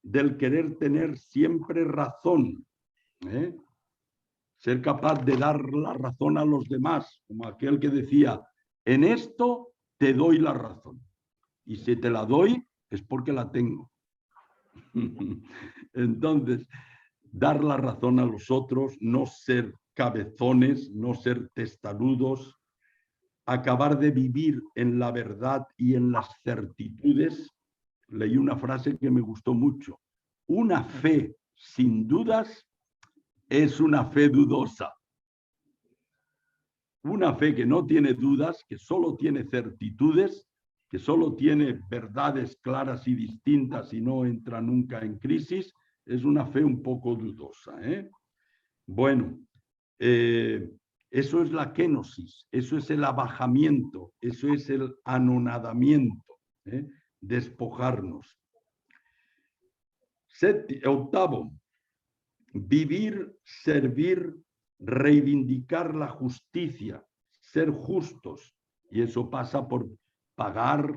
del querer tener siempre razón. Ser capaz de dar la razón a los demás, como aquel que decía, en esto te doy la razón. Y si te la doy, es porque la tengo. Entonces, dar la razón a los otros, no ser cabezones, no ser testarudos, acabar de vivir en la verdad y en las certitudes. Leí una frase que me gustó mucho. Una fe sin dudas es una fe dudosa. Una fe que no tiene dudas, que solo tiene certitudes, que solo tiene verdades claras y distintas y no entra nunca en crisis, es una fe un poco dudosa. Bueno, eso es la kenosis, eso es el abajamiento, eso es el anonadamiento, despojarnos. Octavo, vivir, servir, reivindicar la justicia, ser justos. Y eso pasa por pagar,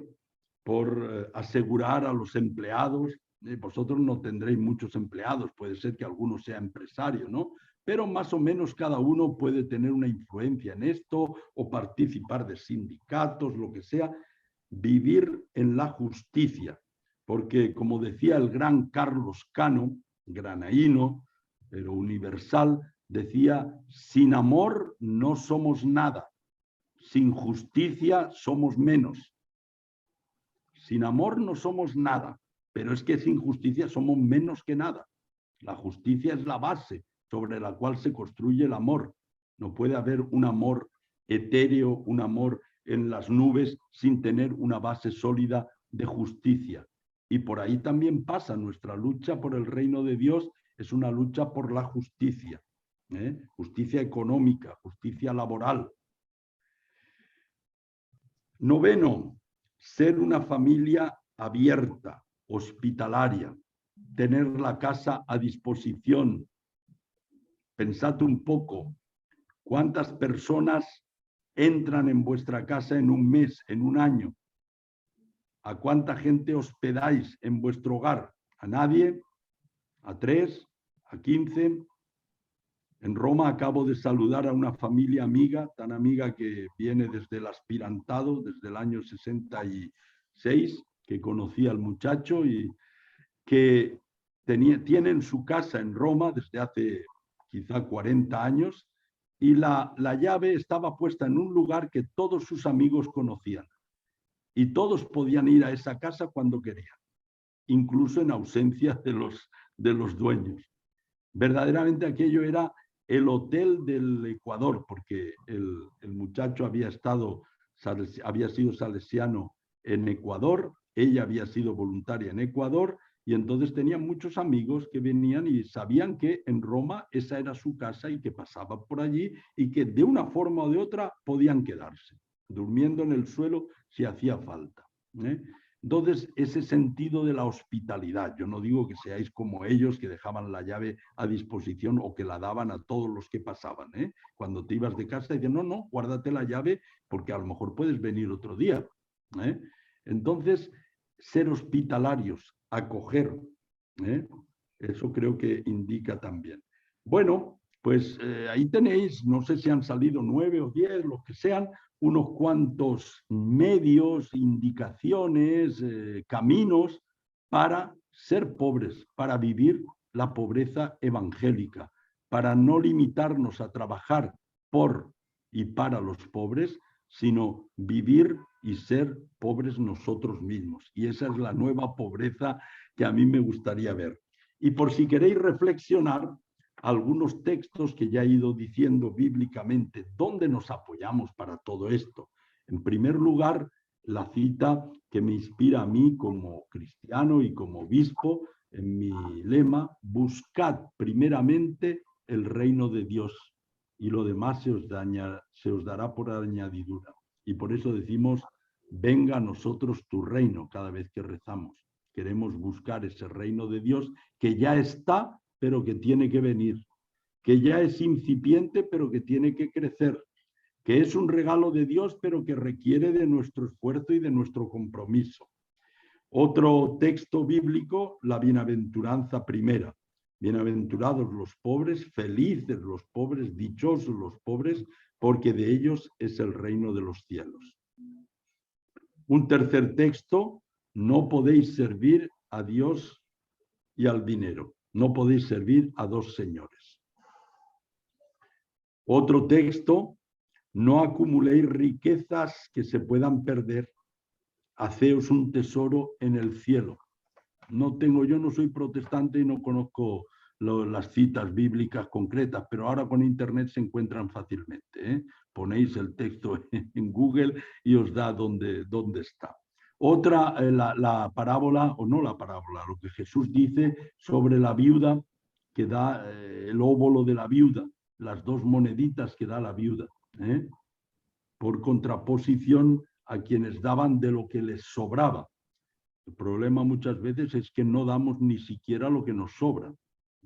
por asegurar a los empleados. Vosotros no tendréis muchos empleados, puede ser que alguno sea empresario, ¿no? Pero más o menos cada uno puede tener una influencia en esto o participar de sindicatos, lo que sea. Vivir en la justicia, porque como decía el gran Carlos Cano, granaíno, pero universal, decía, sin amor no somos nada, sin justicia somos menos. Sin amor no somos nada, pero es que sin justicia somos menos que nada. La justicia es la base sobre la cual se construye el amor. No puede haber un amor etéreo, un amor en las nubes sin tener una base sólida de justicia. Y por ahí también pasa nuestra lucha por el reino de Dios, es una lucha por la justicia. Justicia económica, justicia laboral. Noveno, ser una familia abierta, hospitalaria, tener la casa a disposición. Pensad un poco, ¿cuántas personas entran en vuestra casa en un mes, en un año? ¿A cuánta gente hospedáis en vuestro hogar? ¿A nadie? ¿A 3? ¿A 15? En Roma acabo de saludar a una familia amiga, tan amiga que viene desde el aspirantado, desde el año 66, que conocí al muchacho y que tienen su casa en Roma desde hace quizá 40 años y la llave estaba puesta en un lugar que todos sus amigos conocían y todos podían ir a esa casa cuando querían, incluso en ausencia de los dueños. Verdaderamente aquello era el hotel del Ecuador, porque el muchacho había sido salesiano en Ecuador, ella había sido voluntaria en Ecuador, y entonces tenía muchos amigos que venían y sabían que en Roma esa era su casa y que pasaban por allí y que de una forma o de otra podían quedarse, durmiendo en el suelo si hacía falta. Entonces, ese sentido de la hospitalidad, yo no digo que seáis como ellos que dejaban la llave a disposición o que la daban a todos los que pasaban. Cuando te ibas de casa, dicen, no, guárdate la llave porque a lo mejor puedes venir otro día. Entonces, ser hospitalarios, acoger, eso creo que indica también. Bueno, pues ahí tenéis, no sé si han salido 9 o 10, los que sean, unos cuantos medios, indicaciones, caminos para ser pobres, para vivir la pobreza evangélica, para no limitarnos a trabajar por y para los pobres, sino vivir y ser pobres nosotros mismos. Y esa es la nueva pobreza que a mí me gustaría ver. Y por si queréis reflexionar, algunos textos que ya he ido diciendo bíblicamente, ¿dónde nos apoyamos para todo esto? En primer lugar, la cita que me inspira a mí como cristiano y como obispo en mi lema, buscad primeramente el reino de Dios y lo demás se os dará por añadidura. Y por eso decimos, venga a nosotros tu reino cada vez que rezamos. Queremos buscar ese reino de Dios que ya está, pero que tiene que venir, que ya es incipiente, pero que tiene que crecer, que es un regalo de Dios, pero que requiere de nuestro esfuerzo y de nuestro compromiso. Otro texto bíblico, la bienaventuranza primera. Bienaventurados los pobres, felices los pobres, dichosos los pobres, porque de ellos es el reino de los cielos. Un tercer texto, no podéis servir a Dios y al dinero. No podéis servir a dos señores. Otro texto, no acumuléis riquezas que se puedan perder. Haceos un tesoro en el cielo. Yo no soy protestante y no conozco las citas bíblicas concretas, pero ahora con internet se encuentran fácilmente. Ponéis el texto en Google y os da dónde está. Otra, la parábola, o no la parábola, lo que Jesús dice sobre la viuda que da el óbolo de la viuda, las 2 moneditas que da la viuda, por contraposición a quienes daban de lo que les sobraba. El problema muchas veces es que no damos ni siquiera lo que nos sobra.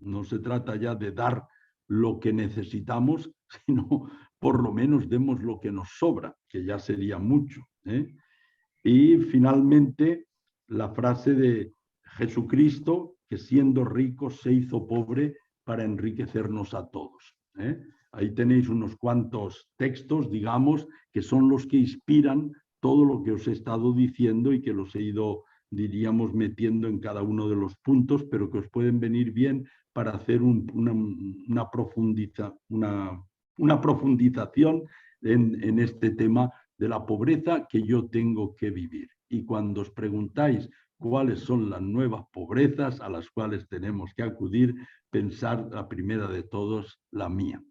No se trata ya de dar lo que necesitamos, sino por lo menos demos lo que nos sobra, que ya sería mucho. Y finalmente, la frase de Jesucristo, que siendo rico se hizo pobre para enriquecernos a todos. Ahí tenéis unos cuantos textos, digamos, que son los que inspiran todo lo que os he estado diciendo y que los he ido, diríamos, metiendo en cada uno de los puntos, pero que os pueden venir bien para hacer una profundización en este tema de la pobreza que yo tengo que vivir. Y cuando os preguntáis cuáles son las nuevas pobrezas a las cuales tenemos que acudir, pensar la primera de todos, la mía.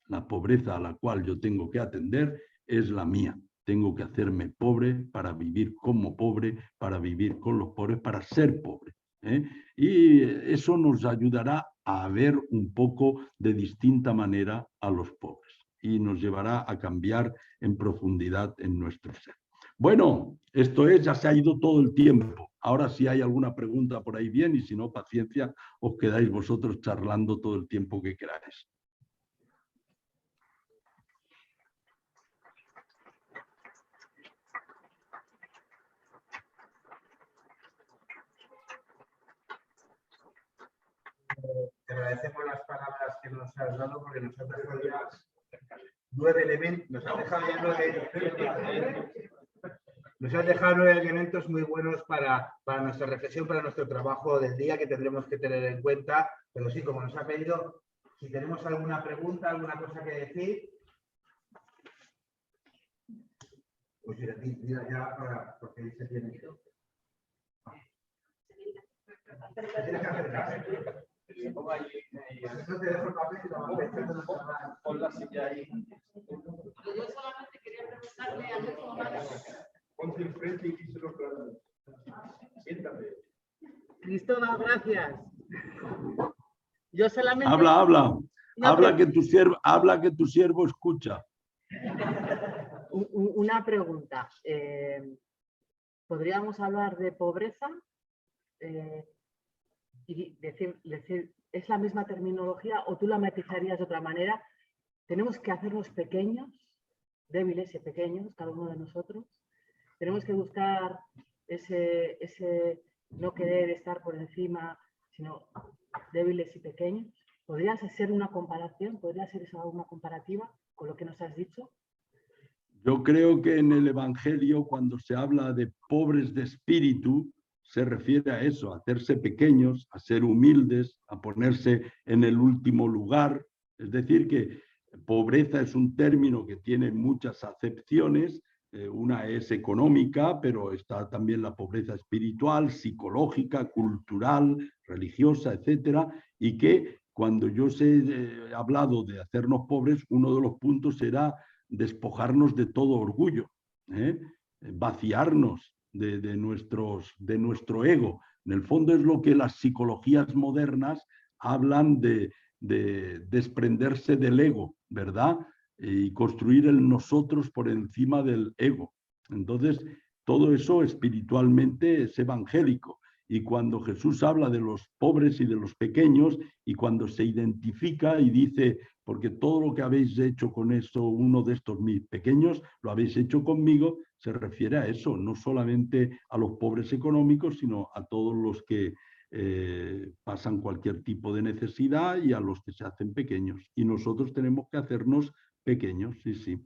La pobreza a la cual yo tengo que atender es la mía. Tengo que hacerme pobre para vivir como pobre, para vivir con los pobres, para ser pobre. Y eso nos ayudará a ver un poco de distinta manera a los pobres y nos llevará a cambiar en profundidad en nuestro ser. Bueno, esto es, ya se ha ido todo el tiempo. Ahora si hay alguna pregunta por ahí bien y si no, paciencia, os quedáis vosotros charlando todo el tiempo que queráis. nos has dado, porque nos has dejado ya 9 elementos, nos has dejado ya 9 elementos muy buenos para nuestra reflexión, para nuestro trabajo del día, que tendremos que tener en cuenta. Pero sí, como nos ha pedido, si tenemos alguna pregunta, alguna cosa que decir, pues mira ya, porque se tiene que... Pon la silla ahí. Yo solamente quería preguntarle a nuestro madre. Ponte enfrente y díselo claro. Siéntate. Cristóbal, gracias. Yo solamente... Habla. No, Habla que tu siervo escucha. Una pregunta. ¿Podríamos hablar de pobreza? Y decir, ¿es la misma terminología o tú la matizarías de otra manera? Tenemos que hacernos pequeños, débiles y pequeños, cada uno de nosotros. Tenemos que buscar ese no querer estar por encima, sino débiles y pequeños. ¿Podría ser una comparación? ¿Podría ser eso una comparativa con lo que nos has dicho? Yo creo que en el Evangelio, cuando se habla de pobres de espíritu, se refiere a eso, a hacerse pequeños, a ser humildes, a ponerse en el último lugar. Es decir, que pobreza es un término que tiene muchas acepciones. Una es económica, pero está también la pobreza espiritual, psicológica, cultural, religiosa, etcétera, y que cuando yo he hablado de hacernos pobres, uno de los puntos era despojarnos de todo orgullo, vaciarnos de nuestro ego. En el fondo es lo que las psicologías modernas hablan de desprenderse del ego, ¿verdad? Y construir el nosotros por encima del ego. Entonces, todo eso espiritualmente es evangélico. Y cuando Jesús habla de los pobres y de los pequeños, y cuando se identifica y dice, porque todo lo que habéis hecho con eso, uno de estos mis pequeños, lo habéis hecho conmigo, se refiere a eso, no solamente a los pobres económicos, sino a todos los que pasan cualquier tipo de necesidad y a los que se hacen pequeños. Y nosotros tenemos que hacernos pequeños, sí, sí.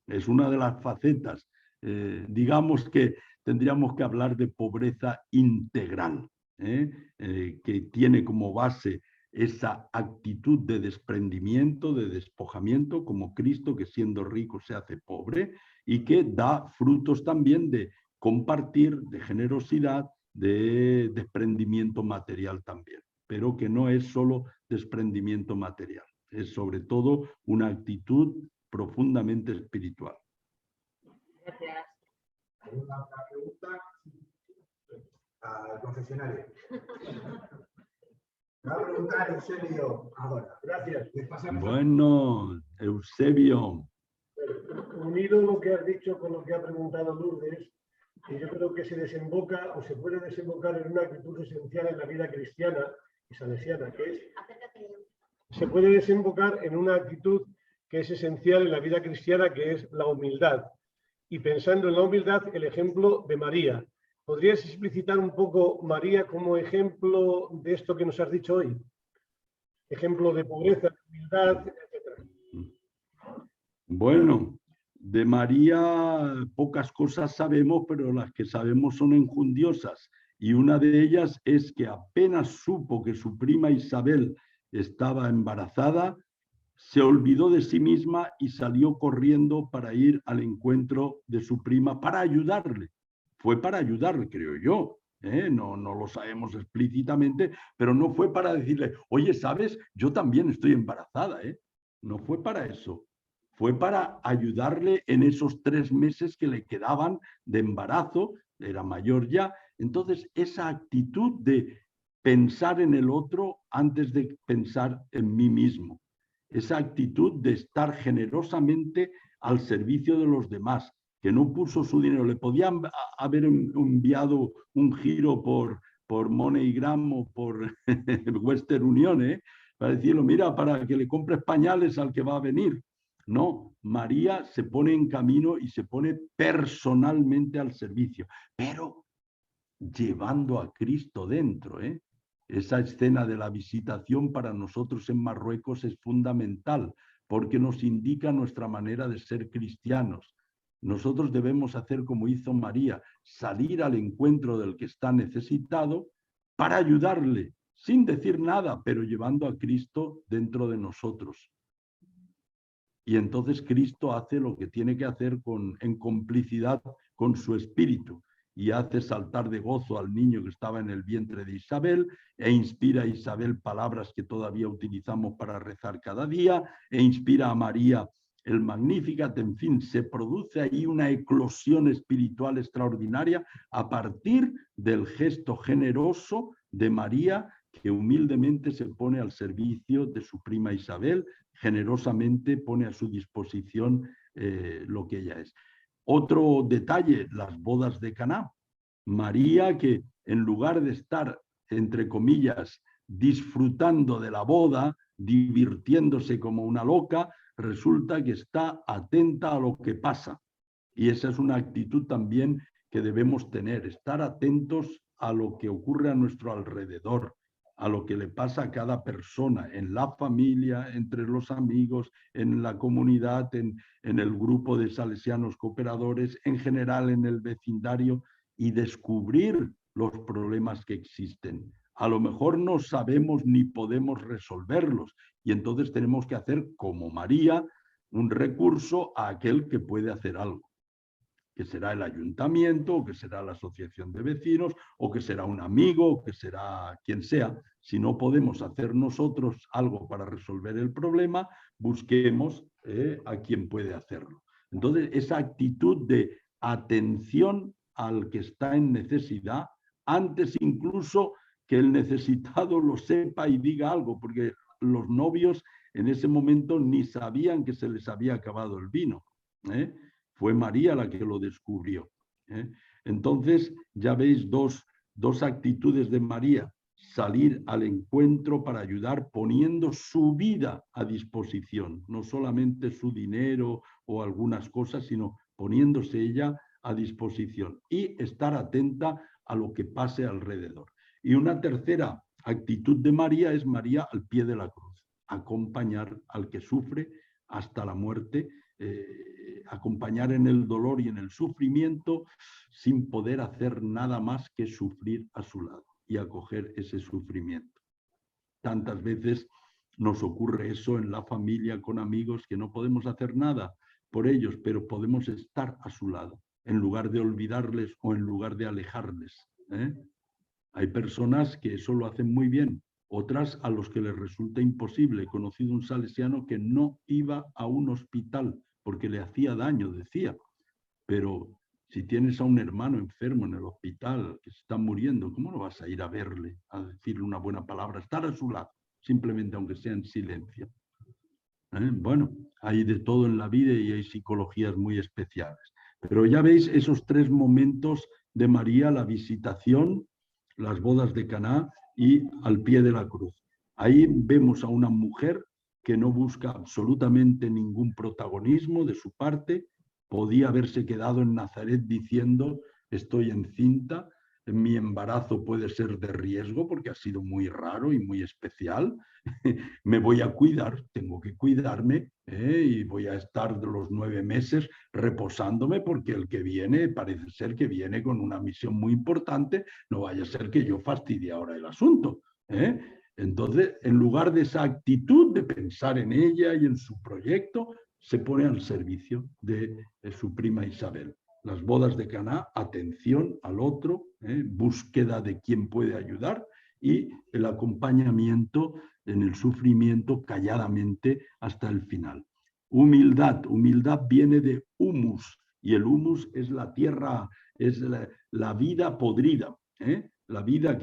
Es una de las facetas. Digamos que tendríamos que hablar de pobreza integral, que tiene como base esa actitud de desprendimiento, de despojamiento, como Cristo, que siendo rico se hace pobre, y que da frutos también de compartir, de generosidad, de desprendimiento material también, pero que no es solo desprendimiento material, es sobre todo una actitud profundamente espiritual. Gracias. ¿Hay una otra pregunta? Al confesionario. Me va a preguntar Eusebio ahora. Gracias. Bueno, Eusebio. Unido lo que has dicho con lo que ha preguntado Lourdes, que yo creo que se desemboca o se puede desembocar en una actitud esencial en la vida cristiana y salesiana, que es... Se puede desembocar en una actitud que es esencial en la vida cristiana, que es la humildad. Y pensando en la humildad, el ejemplo de María. ¿Podrías explicitar un poco María como ejemplo de esto que nos has dicho hoy? Ejemplo de pobreza, de humildad, etc. Bueno, de María pocas cosas sabemos, pero las que sabemos son enjundiosas. Y una de ellas es que apenas supo que su prima Isabel estaba embarazada, se olvidó de sí misma y salió corriendo para ir al encuentro de su prima para ayudarle. Fue para ayudarle, creo yo. No lo sabemos explícitamente, pero no fue para decirle, oye, ¿sabes? Yo también estoy embarazada. No fue para eso. Fue para ayudarle en esos 3 meses que le quedaban de embarazo, era mayor ya. Entonces, esa actitud de pensar en el otro antes de pensar en mí mismo. Esa actitud de estar generosamente al servicio de los demás, que no puso su dinero. Le podían haber enviado un giro por MoneyGram o por Western Union, para decirlo, mira, para que le compres pañales al que va a venir. No, María se pone en camino y se pone personalmente al servicio, pero llevando a Cristo dentro, Esa escena de la visitación para nosotros en Marruecos es fundamental porque nos indica nuestra manera de ser cristianos. Nosotros debemos hacer como hizo María, salir al encuentro del que está necesitado para ayudarle, sin decir nada, pero llevando a Cristo dentro de nosotros. Y entonces Cristo hace lo que tiene que hacer en complicidad con su espíritu y hace saltar de gozo al niño que estaba en el vientre de Isabel e inspira a Isabel palabras que todavía utilizamos para rezar cada día e inspira a María el Magnificat. En fin, se produce ahí una eclosión espiritual extraordinaria a partir del gesto generoso de María, que humildemente se pone al servicio de su prima Isabel, generosamente pone a su disposición lo que ella es. Otro detalle, las bodas de Caná. María, que en lugar de estar, entre comillas, disfrutando de la boda, divirtiéndose como una loca, resulta que está atenta a lo que pasa. Y esa es una actitud también que debemos tener, estar atentos a lo que ocurre a nuestro alrededor, a lo que le pasa a cada persona, en la familia, entre los amigos, en la comunidad, en el grupo de salesianos cooperadores, en general en el vecindario, y descubrir los problemas que existen. A lo mejor no sabemos ni podemos resolverlos, y entonces tenemos que hacer, como María, un recurso a aquel que puede hacer algo, que será el ayuntamiento, o que será la asociación de vecinos, o que será un amigo, o que será quien sea. Si no podemos hacer nosotros algo para resolver el problema, busquemos a quien puede hacerlo. Entonces, esa actitud de atención al que está en necesidad, antes incluso que el necesitado lo sepa y diga algo, porque los novios en ese momento ni sabían que se les había acabado el vino. Fue María la que lo descubrió. Entonces, ya veis dos actitudes de María: salir al encuentro para ayudar poniendo su vida a disposición, no solamente su dinero o algunas cosas, sino poniéndose ella a disposición y estar atenta a lo que pase alrededor. Y una tercera actitud de María es María al pie de la cruz, acompañar al que sufre hasta la muerte, acompañar en el dolor y en el sufrimiento sin poder hacer nada más que sufrir a su lado y acoger ese sufrimiento. Tantas veces nos ocurre eso en la familia, con amigos, que no podemos hacer nada por ellos, pero podemos estar a su lado, en lugar de olvidarles o en lugar de alejarles. Hay personas que eso lo hacen muy bien, otras a los que les resulta imposible. He conocido un salesiano que no iba a un hospital porque le hacía daño, decía. Pero si tienes a un hermano enfermo en el hospital que se está muriendo, ¿cómo no vas a ir a verle, a decirle una buena palabra, estar a su lado, simplemente aunque sea en silencio? Bueno, hay de todo en la vida y hay psicologías muy especiales. Pero ya veis esos tres momentos de María: la visitación, las bodas de Caná y al pie de la cruz. Ahí vemos a una mujer que no busca absolutamente ningún protagonismo de su parte. Podía haberse quedado en Nazaret diciendo: estoy encinta, mi embarazo puede ser de riesgo porque ha sido muy raro y muy especial, me voy a cuidar, tengo que cuidarme, y voy a estar los 9 meses reposándome porque el que viene parece ser que viene con una misión muy importante, no vaya a ser que yo fastidie ahora el asunto. Entonces, en lugar de esa actitud de pensar en ella y en su proyecto, se pone al servicio de su prima Isabel. Las bodas de Caná, atención al otro, búsqueda de quién puede ayudar y el acompañamiento en el sufrimiento calladamente hasta el final. Humildad. Humildad viene de humus y el humus es la tierra, es la vida podrida, la vida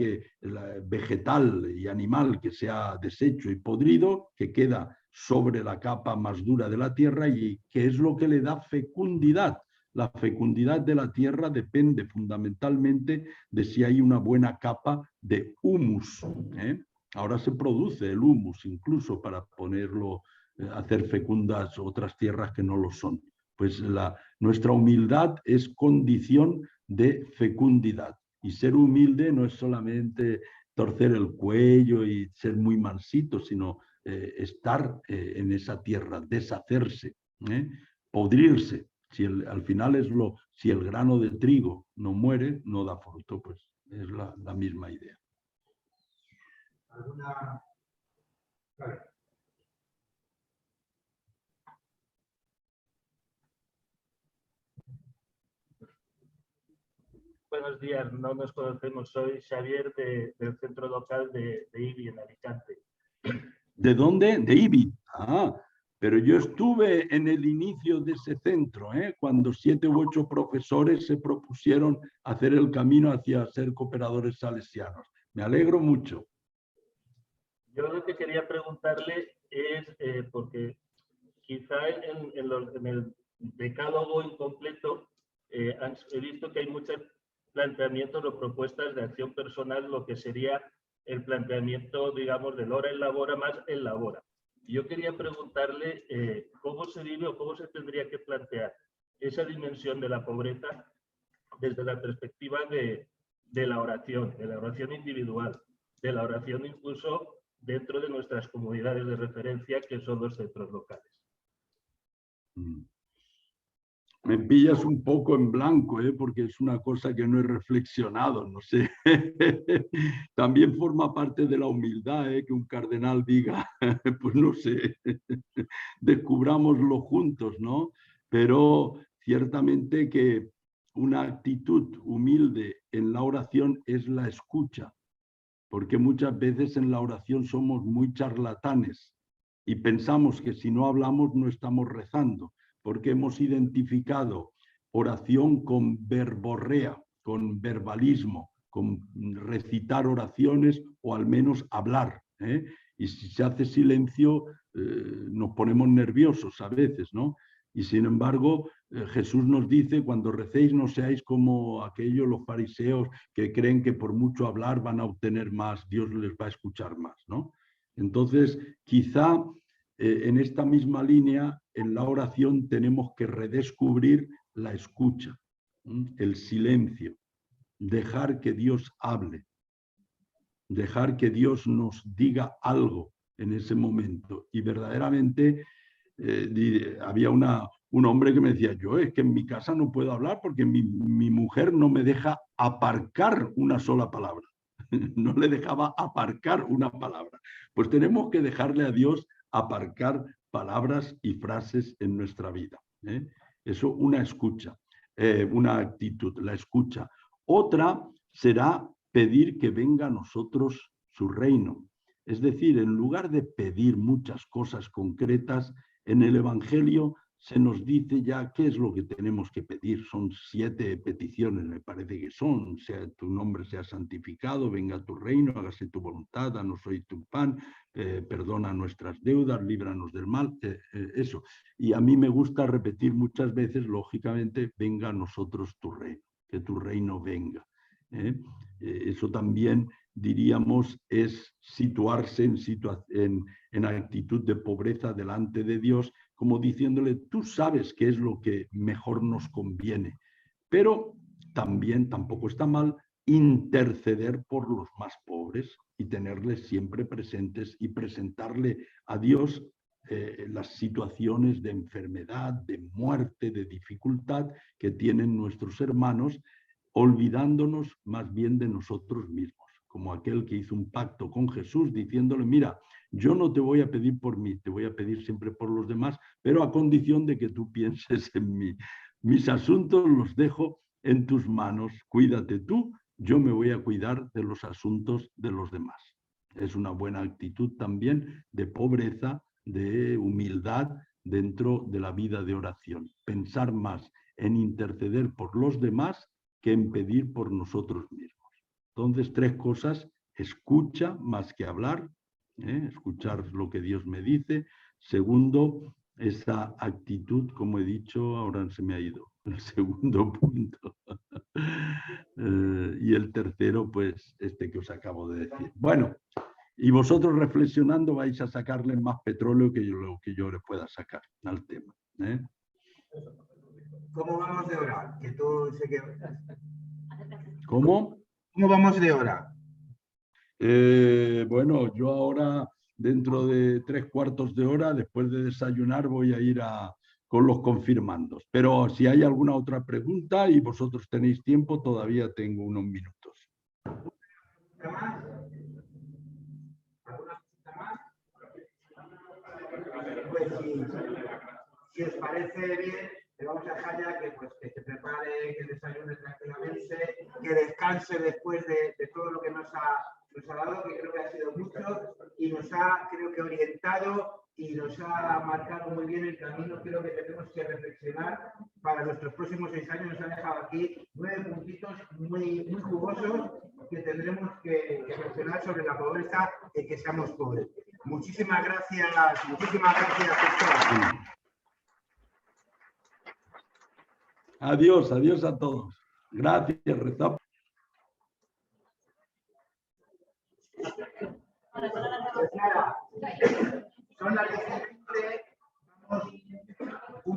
vegetal y animal que se ha deshecho y podrido, que queda sobre la capa más dura de la tierra y que es lo que le da fecundidad. La fecundidad de la tierra depende fundamentalmente de si hay una buena capa de humus. Ahora se produce el humus incluso para ponerlo, hacer fecundas otras tierras que no lo son. Pues nuestra humildad es condición de fecundidad. Y ser humilde no es solamente torcer el cuello y ser muy mansito, sino estar en esa tierra, deshacerse, podrirse. Si al final si el grano de trigo no muere, no da fruto, pues es la misma idea. ¿Alguna? Vale. Buenos días, no nos conocemos, soy Xavier del centro local de IBI en Alicante. ¿De dónde? De IBI. Ah, pero yo estuve en el inicio de ese centro, cuando 7 u 8 profesores se propusieron hacer el camino hacia ser cooperadores salesianos. Me alegro mucho. Yo lo que quería preguntarle es, porque quizá en el decálogo incompleto he visto que hay muchos planteamientos o propuestas de acción personal, lo que sería el planteamiento, digamos, del hora en labora más en labora. Yo quería preguntarle cómo se vive o cómo se tendría que plantear esa dimensión de la pobreza desde la perspectiva de la oración individual, de la oración incluso dentro de nuestras comunidades de referencia, que son los centros locales. Me pillas un poco en blanco, porque es una cosa que no he reflexionado, no sé. También forma parte de la humildad, que un cardenal diga, pues no sé, descubrámoslo juntos, ¿no? Pero ciertamente que una actitud humilde en la oración es la escucha, porque muchas veces en la oración somos muy charlatanes y pensamos que si no hablamos no estamos rezando, porque hemos identificado oración con verborrea, con verbalismo, con recitar oraciones o al menos hablar. Y si se hace silencio, nos ponemos nerviosos a veces, ¿no? Y sin embargo, Jesús nos dice, cuando recéis no seáis como aquellos, los fariseos, que creen que por mucho hablar van a obtener más, Dios les va a escuchar más, ¿no? Entonces, quizá en esta misma línea, en la oración tenemos que redescubrir la escucha, el silencio, dejar que Dios hable, dejar que Dios nos diga algo en ese momento. Y verdaderamente había un hombre que me decía, yo es que en mi casa no puedo hablar porque mi mujer no me deja aparcar una sola palabra. No le dejaba aparcar una palabra. Pues tenemos que dejarle a Dios aparcar palabras y frases en nuestra vida. Eso, una escucha, una actitud, la escucha. Otra será pedir que venga a nosotros su reino. Es decir, en lugar de pedir muchas cosas concretas, en el Evangelio se nos dice ya qué es lo que tenemos que pedir. Son 7 peticiones, me parece que son. Sea tu nombre sea santificado, venga tu reino, hágase tu voluntad, danos hoy tu pan, perdona nuestras deudas, líbranos del mal, eso. Y a mí me gusta repetir muchas veces, lógicamente, venga a nosotros tu reino, que tu reino venga. Eso también, diríamos, es situarse en actitud de pobreza delante de Dios, como diciéndole, tú sabes qué es lo que mejor nos conviene, pero también tampoco está mal interceder por los más pobres y tenerles siempre presentes y presentarle a Dios las situaciones de enfermedad, de muerte, de dificultad que tienen nuestros hermanos, olvidándonos más bien de nosotros mismos, como aquel que hizo un pacto con Jesús diciéndole, mira, yo no te voy a pedir por mí, te voy a pedir siempre por los demás, pero a condición de que tú pienses en mí. Mis asuntos los dejo en tus manos, cuídate tú, yo me voy a cuidar de los asuntos de los demás. Es una buena actitud también de pobreza, de humildad dentro de la vida de oración. Pensar más en interceder por los demás que en pedir por nosotros mismos. Entonces, 3 cosas: escucha más que hablar, escuchar lo que Dios me dice. Segundo, esa actitud, como he dicho, ahora se me ha ido el segundo punto. Y el tercero, pues, este que os acabo de decir. Bueno, y vosotros reflexionando vais a sacarle más petróleo que lo que yo le pueda sacar al tema. ¿Cómo vamos de hora? Que tú sé que... ¿Cómo? ¿Cómo vamos de hora? Bueno, yo ahora, dentro de 3/4 de hora, después de desayunar, voy a ir con los confirmandos. Pero si hay alguna otra pregunta y vosotros tenéis tiempo, todavía tengo unos minutos. ¿Qué más? ¿Alguna cosita más? Pues si os parece bien, le vamos a dejar ya que se prepare, que desayune tranquilamente, que descanse después de todo lo que nos ha dado, que creo que ha sido mucho, y nos ha, creo que, orientado y nos ha marcado muy bien el camino. Creo que tenemos que reflexionar para nuestros próximos 6 años. Nos ha dejado aquí 9 puntitos muy jugosos que tendremos que reflexionar sobre la pobreza y que seamos pobres. Muchísimas gracias, Héctor. Adiós, adiós a todos. Gracias, Rezap.